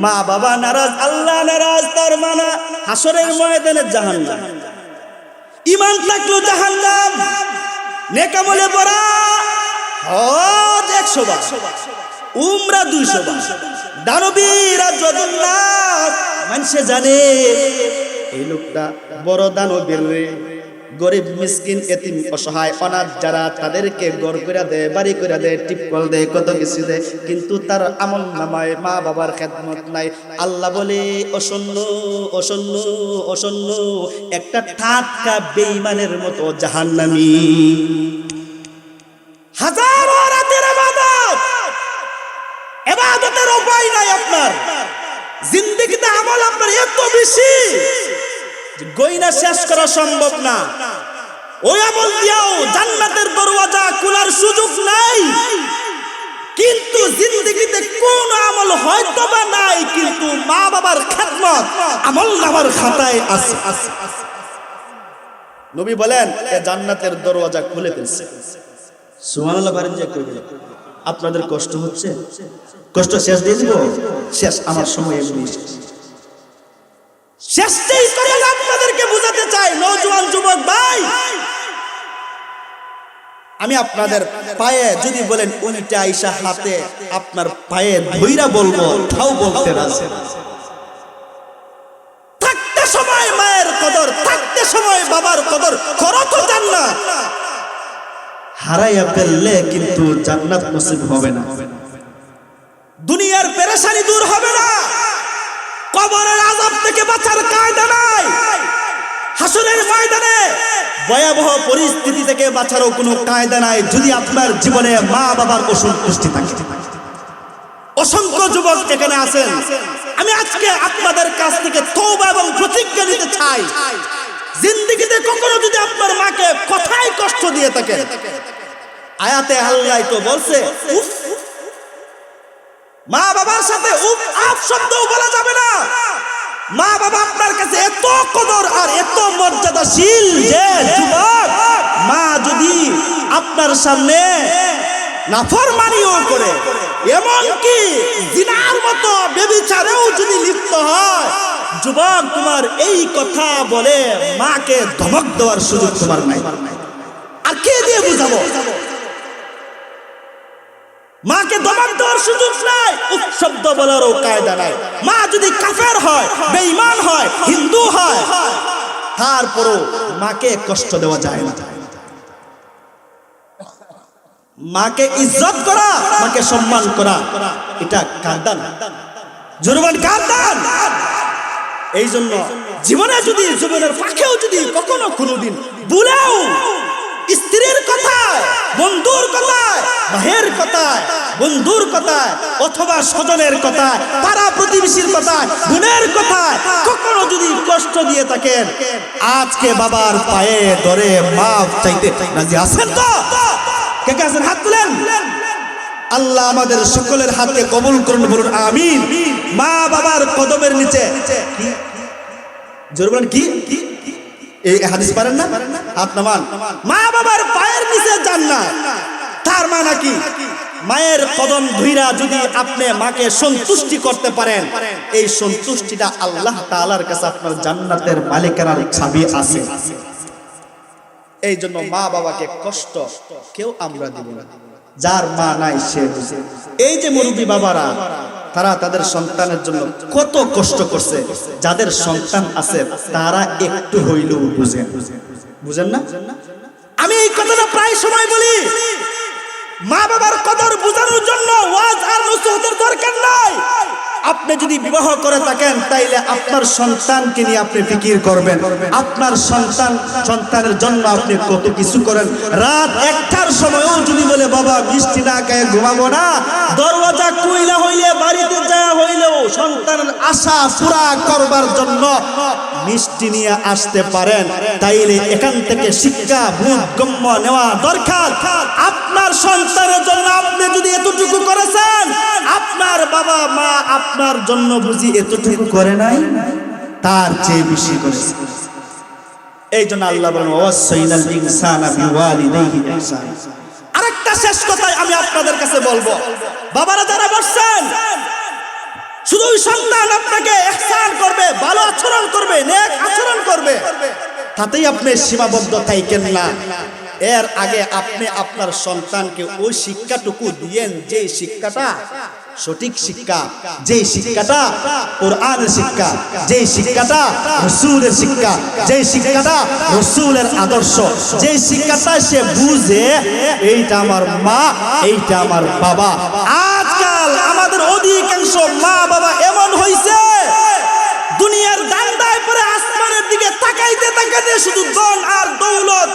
মা বাবা নারাজ, আল্লাহ নারাজ, তার মানে হাসরের ময়দানে জাহান্নাম। ঈমান থাকলো জাহান্নাম, নেক আমলে ভরা, হজ 100 বার, উমরা 200 বার, দানবীরা যদুল্লাহ। মানুষে জানে এই লোকটা বড় দানবীর রে। গরিব মিসকিন এতিম অসহায় অনাথ যারা তাদেরকে ঘর করে দেয়, বাড়ি করে দেয়, টিপকল দেয়, কত কিছু দেয়, কিন্তু তার আমল নামায় মা বাবার খেদমত নাই। আল্লাহ বলে অসন্ন অসন্ন অসন্ন, একটা টাটকা বেঈমানের মতো জাহান্নামী। হাজারো রাতের ইবাদত, ইবাদতের উপায় নাই আপনার জিন্দেগিতে, আমল আপনার এত বেশি যে গয়না শেষ করা সম্ভব না। ওই আমল দিয়েও জান্নাতের দরওয়াজা খোলার সুযোগ নাই। কিন্তু জিন্দেগিতে কোন আমল হয়তো বা নাই, কিন্তু মা বাবার খেদমত আমল নামার খাতায় আছে। নবী বলেন এ জান্নাতের দরওয়াজা খুলে ফেলছে। সুবহানাল্লাহ বলেন যে কইবে আপনাদের কষ্ট হচ্ছে, কষ্ট শেষ দিয়ে দিব, শেষ আমার সময় এমনি শেষটাই করে আপনাদেরকে বোঝাতে চাই। নওজোয়ান যুবক ভাই, আমি আপনাদের পায়ে যদি বলেন উনিটা আইসা হাতে আপনার পায়ে ধইরা বলবো, তাও বলতে রাজি। থাকতে সময় মায়ের কদর, থাকতে সময় বাবার কদর করো তো জান্নাত। হারাইয়া ফেললে কিন্তু জান্নাত নসিব হবে না। দুনিয়ার পেরেশানি দূর হবে না, কবরের আযাব থেকে বাঁচার কায়দা নাই, হাসরের ময়দানে ভয়াবহ পরিস্থিতি থেকে বাঁচারও কোনো কায়দা নাই যদি আপনার জীবনে মা বাবার অসন্তুষ্টি থাকে। অসংখ্য যুবক এখানে আছেন, আমি আজকে আপনাদের কাছ থেকে তওবা এবং প্রতিজ্ঞা নিতে চাই, জিন্দেগিতে কখনো যদি আপনার মাকে কথাই কষ্ট দিয়ে থাকেন, আয়াতে আল্লাহ তো বলছে উফ, মা বাবার সাথে উফ আফ শব্দও বলা যাবে না। মা বাবা আপনার কাছে এত কদর আর এত মর্যাদাশীল যে যুবক, মা যদি আপনার সামনে নাফরমানিও করে, এমনকি জিনার মতো ব্যভিচারেও যদি লিপ্ত হয়, যুবক তোমার এই কথা বলে মাকে ধমক দেওয়ার সুযোগ তোমার নাই। আর কে দিয়ে বুঝাবো? মাকে ধমক দেওয়ার সুযোগ নাই, উফ শব্দ বলারও কায়দা নাই। মা যদি কাফের হয়, বেঈমান হয়, হিন্দু হয়, তারপরও মাকে কষ্ট দেওয়া যায় না। মাকে ইজ্জত করা, মাকে সম্মান করা, এটা কার দান? জনগণ কার দান? এই জন্য জীবনে যদি, জীবনের ফাঁকেও যদি কখনো কোনোদিন ভুলেও স্ত্রীর কথায়, বন্ধুর কথায়, ভাইয়ের কথায়, বন্ধুর কথায়, অথবা স্বজনের কথায়, পাড়া প্রতিবেশীর কথায়, বোনের কথায় কখনো যদি কষ্ট দিয়ে থাকেন, আজকে বাবার পায়ে ধরে মাফ চাইতে রাজি আছেন তো? কে কে আছেন? হাত তুলেন। আল্লাহ আমাদের সকলের হাতকে কবুল করুন, বলুন আমিন। মা বাবার কদমের নিচে জোরে বলেন কি? এই হাদিস পারেন না? হাত নামান। মা বাবার পায়ের নিচে জান্নাত, তার মানে কি? মায়ের কদম ধইরা যদি আপনি মাকে সন্তুষ্টি করতে পারেন, এই সন্তুষ্টিটা আল্লাহ তাআলার কাছে আপনার জান্নাতের মালিকানার চাবি আছে। এই জন্য মা বাবাকে কষ্ট কেউ আমরা দিব না। যার মা নাই সে বুঝে। এই যে মুরব্বী বাবারা, তারা তাদের সন্তানের জন্য কত কষ্ট করছে, যাদের সন্তান আছে তারা একটু হইলেও বুঝেন, বুঝেন না? আমি এই কথাটা প্রায় সময় বলি, মা বাবার কদর বোঝানোর জন্য ওয়াজ আর নসিহতের দরকার নাই। আপনি যদি বিবাহ করে থাকেন তাইলে আপনার সন্তানকে নিয়ে আপনি ফিকির করবেন। আপনার সন্তানের জন্য আপনি কত কিছু করেন। রাত 1টার সময়ও যদি বলে বাবা মিষ্টি না খেয়ে ঘুমাবো না, দরওয়াজা খুইলা হইলে বাড়িতে যাওয়া হইলেও সন্তানের আশা পুরা করবার জন্য মিষ্টি নিয়ে আসতে পারেন, তাইলে এখান থেকে শিক্ষা বোধগম্য নেওয়া দরকার। আপনার সন্তানের জন্য আপনি যদি এতটুকু করেছেন, আপনার বাবা মা আপনার জন্য বুঝি এতটুকু করে নাই, তার চেয়ে বেশি করেছে। এই জন্য আল্লাহ বলেন ওয়াসাইনাল ইনসানা বিওয়ালিদাইহি ইহসান। আরেকটা শেষ কথা আমি আপনাদের কাছে বলবো, বাবারা যারা বসছেন, শুধু সন্তান আপনাকে ইহসান করবে, ভালো আচরণ করবে, নেক আচরণ করবে, তাতেই আপনি সীমাবদ্ধ থাকেন না। এর আগে আপনি আপনার সন্তানকে ওই শিক্ষাটুকু দিয়েন, যে শিক্ষাটা সঠিক শিক্ষা, যে শিক্ষাটা কোরআনের শিক্ষা, যে শিক্ষাটা রাসূলের শিক্ষা, যে শিক্ষাটা রাসূলের আদর্শ, যে শিক্ষাটা সে বুঝে এইটা আমার মা, এইটা আমার বাবা। আজকাল আমাদের অধিকাংশ মা বাবা এমন হইছে, দুনিয়ার দান্দায় পরে আসমানের দিকে তাকাইতে তাকাইতে শুধু ধন আর দৌলত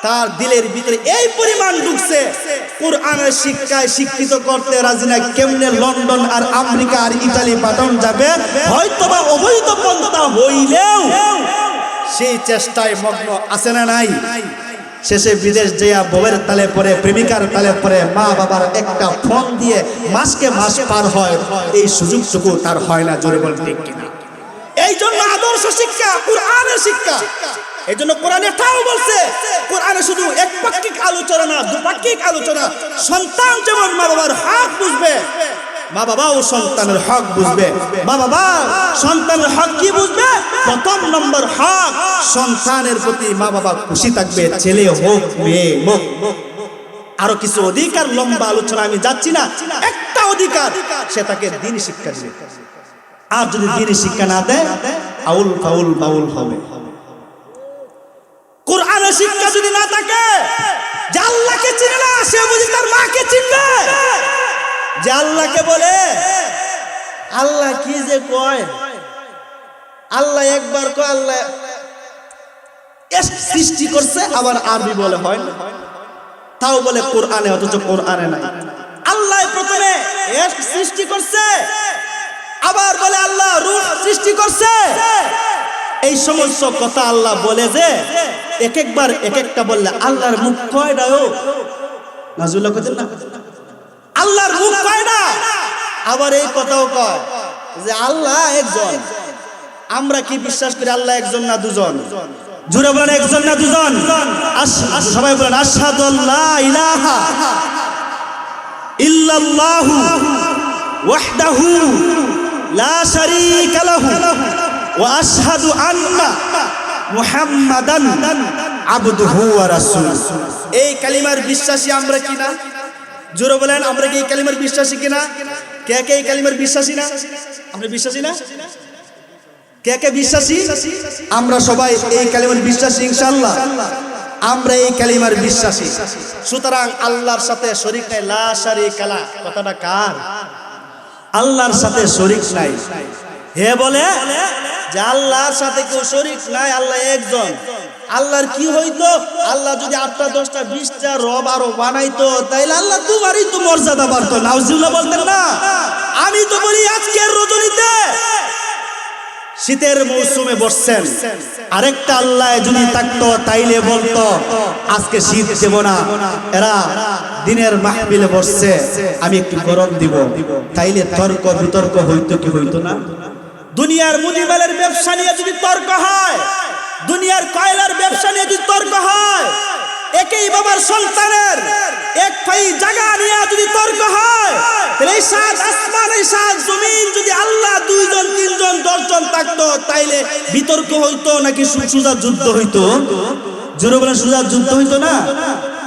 তার দিলের ভিতরে এই পরিমাণ ঢুকছে, কোরআনের শিক্ষায় শিক্ষিত করতে রাজি না। কেমনে লন্ডন আর আমেরিকা আর ইতালি পাঠানো যাবে, হয়তোবা অবৈধ পন্থা হইলেও সেই চেষ্টায় মগ্ন আছে না নাই? শেষে বিদেশ যেয়া বউয়ের তালে পরে, প্রেমিকার তালে পরে, মা বাবার একটা ফোন দিয়ে মাসকে মাস পার হয়, এই সুযোগটুকু তার হয় না। জোরে বলতে ঠিক কিনা? এই জন্য আদর্শ শিক্ষা, কোরআনের শিক্ষা। এই জন্য কোরআনে তাও বলছে, কোরআনে শুধু একপাক্ষিক আলোচনা না, দুপাক্ষিক আলোচনা। সন্তান যেমন মা বাবার হক বুঝবে, মা বাবাও সন্তানের হক বুঝবে। মা বাবা সন্তানের হক কি বুঝবে? প্রথম নম্বর হক, সন্তানের প্রতি মা বাবা খুশি থাকবে, ছেলে হোক মেয়ে হোক। আরো কিছু অধিকার, লম্বা আলোচনা আমি যাচ্ছি না। একটা অধিকার, সে তাকে দ্বীনি শিক্ষা দিবে। আর যদি দ্বীনি শিক্ষা না দেয়, আউল ফাউল বাউল হবে। কোরআনের শিক্ষা যদি না থাকে, যে আল্লাহকে চিনে না সে বুঝি তার মাকে চিনবে। যে আল্লাহকে বলে, আল্লাহ কি যে কয়, আল্লাহ একবার কয় আল্লাহ সৃষ্টি করছে, আবার আরবি বলে হয় না, তাও বলে কোরআনে, অথচ কোরআনে নাই। আল্লাহ প্রথমে সৃষ্টি করছে, আবার বলে আল্লাহ রূহ সৃষ্টি করছে। এই সমস্ত কথা আল্লাহ বলে যে এক একবার এক একটা বললে আল্লাহর মুখ কয়টা? ও নাজুল্লাহ কইতেন না, আল্লাহর মুখ কয়টা? আবার এই কথাও কয় যে আল্লাহ একজন। আমরা কি বিশ্বাস করি আল্লাহ একজন না দুজন? জোরে বলেন, একজন না দুজন? সবাই বলেন আশহাদু আল্লা ইলাহা ইল্লাল্লাহু ওয়াহদাহু লা শারীকা লাহু ওয়া আশহাদু আন্না মুহাম্মাদান আবদুহু ওয়া রাসূলুহু। এই কালিমার বিশ্বাসী আমরা কিনা? জোরে বলেন, আমরা কি এই কালিমার বিশ্বাসী কিনা? কে কে এই কালিমার বিশ্বাসী না? আমরা বিশ্বাসী না? কে কে বিশ্বাসী? আমরা সবাই এই কালিমার বিশ্বাসী ইনশাআল্লাহ। আমরা এই কালিমার বিশ্বাসী। সুতরাং আল্লাহর সাথে শরীক নাই, লা শারীকা লা। কথাটা কার? আল্লাহর সাথে শরীক নাই। হে বলে যে আল্লাহর সাথে কেউ শরীক নাই, আল্লাহ একজন। আল্লাহর কি হইতো? আল্লাহ যদি 8টা 10টা 20টা রব আরো বানাইতো, তাইলে আল্লাহ তোমারই তো মর্যাদা বাড়তো। নাউজুবিল্লাহ বলতেন না? আমি তো বলি আজকের রজনীতে শীতের মৌসুমে বসছেন, আরেকটা আল্লাহ যদি থাকতো তাইলে বলতো আজকে শীত দেব না, এরা দিনের মাহফিলে বসছে, আমি একটু গরম দিব। তাইলে তর্ক বিতর্ক হইতো কি হইতো না? দুনিয়ার মুদিমালের ব্যবসা নিয়ে যদি তর্ক হয়, দুনিয়ার কয়লার ব্যবসা নিয়ে যদি তর্ক হয়, একই বাবার সন্তানের এক পাই জায়গা নিয়ে যদি তর্ক হয়, তাহলে এই 7 আসমান এই 7 জমিন যদি আল্লাহ 2 জন 3 জন 10 জন থাকতো, তাইলে বিতর্ক হইতো নাকি সুজা যুদ্ধ হইতো? জোরে বলেন, সুজা যুদ্ধ হইতো না?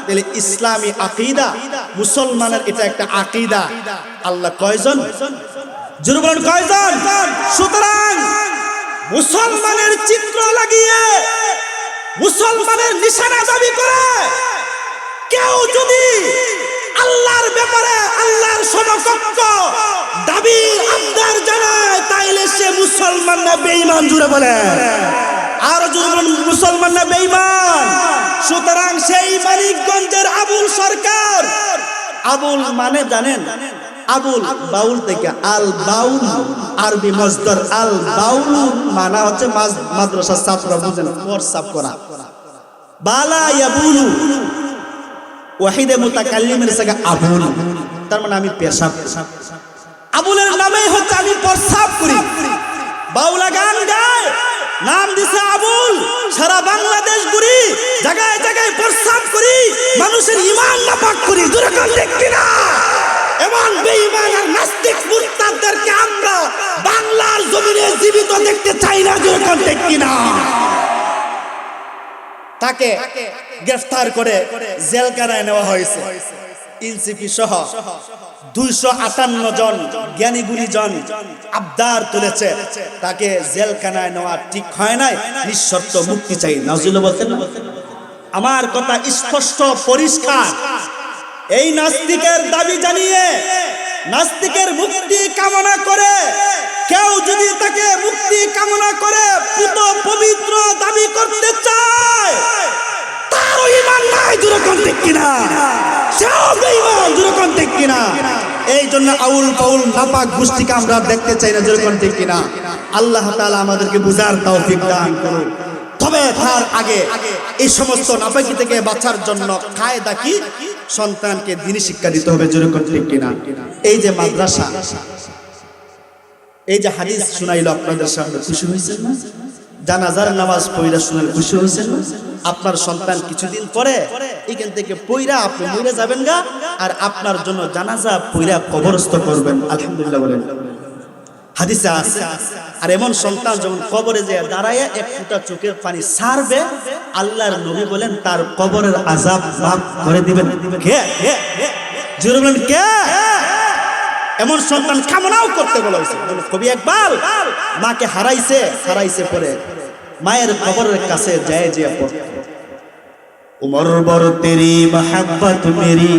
তাহলে ইসলামী আকীদা, মুসলমানের এটা একটা আকীদা। আল্লাহ কয়জন? জোরে বলেন কয়জন? সুতরাং মুসলমানের চিত্র লাগিয়ে মুসলমানের নিশানা দাবি করে কেউ যদি আল্লাহর ব্যাপারে আল্লাহর সমকক্ষ দাবি আবদার জানায় তাইলে সে মুসলমান না বেঈমান? জোরে বলে আর জোরে বলেন মুসলমান না বেঈমান? সুতরাং সেই মানিকগঞ্জের আবুল সরকার, আবুল মানে জানেন? আবুল বাউল থেকে আল বাউল, আরবি মজদার আল বাউল মানে হচ্ছে মাদ্রাসার ছাত্র, বুঝেন, প্রস্রাব করা। বালা ইয়াবুলু ওয়াহিদে মুতাকাল্লিমের জায়গা আবুল, তার মানে আমি পেশাব। আবুলের নামেই হচ্ছে আমি প্রস্রাব করি। বাউলা গান গায়, নাম দিছে আবুল। সারা বাংলাদেশ ঘুরি, জায়গায় জায়গায় প্রস্রাব করি, মানুষের ঈমান নাপাক করি। জোরে কান ঠিক কিনা? এমন বেঈমান আর নাস্তিক মুরতাদদেরকে আমরা বাংলার জমিনে জীবিত দেখতে চাই না। জোরে কান ঠিক কিনা? তাকে গ্রেফতার করে জেলখানায় নেওয়া হয়েছে। এনসিপি সহ 258 জন জ্ঞানী গুণীজন আবদার তুলেছে, তাকে জেলখানায় নেওয়া ঠিক হয় নাই, নিঃশর্ত মুক্তি চাই। নাউজুবিল্লাহ বলতেন না? আমার কথা স্পষ্ট পরিষ্কার। এই নাস্তিকের দাবি জানিয়ে নাস্তিকের মুক্তি কামনা করে কেউ যদি তাকে মুক্তি কামনা করে পুত পবিত্র দাবি করতে চায়, তারও ঈমান নাই। জোরে কোন ঠিক কিনা? সেও বেঈমান। জোরে কোন ঠিক কিনা? এই জন্য আউল পাউল নাপাক গোষ্ঠীকে আমরা দেখতে চাই না। জোরে কোন ঠিক কিনা? আল্লাহ তাআলা আমাদেরকে বুঝার তৌফিক দান করুন। তবে তার আগে এই সমস্ত নাপাকি থেকে বাঁচার জন্য কায়দা কি? সন্তানকে দ্বীনি শিক্ষা দিতে হবে। জোরে কোন ঠিক কিনা? এই যে মাদ্রাসা, এই যে হাদিস শুনাইলো আপনাদের সামনে, খুশি হয়েছেন না? জানাজার নামাজ পড়া শুনে খুশি হয়েছেন না? আপনার সন্তান কিছুদিন পরে এখান থেকে পইরা আপনি মরে যাবেন গা, আর আপনার জন্য জানাজা পইরা কবরস্থ করবেন। আলহামদুলিল্লাহ বলেন। হাদিসে আছে। আর এমন সন্তান যখন কবরে যায় দাঁড়ায় এক ফোঁটা চোখের পানি ছাড়বে, আল্লাহর নবী বলেন তার কবরের আযাব মাফ করে দিবেন। কে? জোরে বলেন কে? এমন সন্তান কামনাও করতে বলা হয়েছে। কবি ইকবাল মাকে হারাইছে পরে মায়ের কবরের কাছে যায় যে পড়ে, উমর বর তেরি মোহাব্বত মেরি,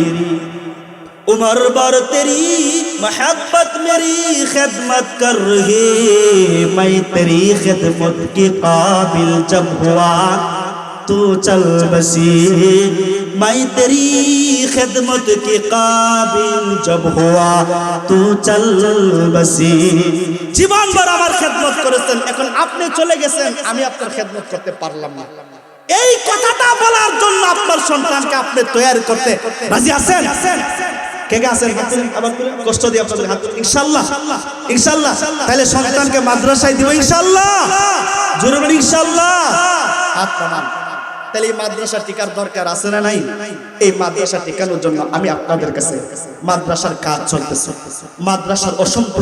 उमर बर तेरी मोहब्बत मेरी खिदमत कर रही, मैं तेरी खिदमत के काबिल जब हुआ तू चल बसी, मैं तेरी खिदमत के काबिल जब हुआ तू चल बसी। জীবন ভর আমার খেদমত করেছেন, এখন আপনি চলে গেছেন, আমি আপনার খেদমত করতে পারলাম না। এই কথাটা বলার জন্য আপনার সন্তানকে আপনি তৈরি করতে রাজি আছেন? কে কে আছেন? আবার কষ্ট দিয়ে আপনাদের হাত। ইনশাআল্লাহ, ইনশাআল্লাহ। তাহলে সন্তানকে মাদ্রাসায় দিব ইনশাআল্লাহ। জোরে বলি ইনশাআল্লাহ। হাত নামান। তাহলে এই মাদ্রাসা টিকার দরকার আছে না নাই? এই মাদ্রাসা টিকানোর জন্য আমি আপনাদের কাছে, মাদ্রাসার কাজ চলতেছে, মাদ্রাসার অসম্পূর্ণ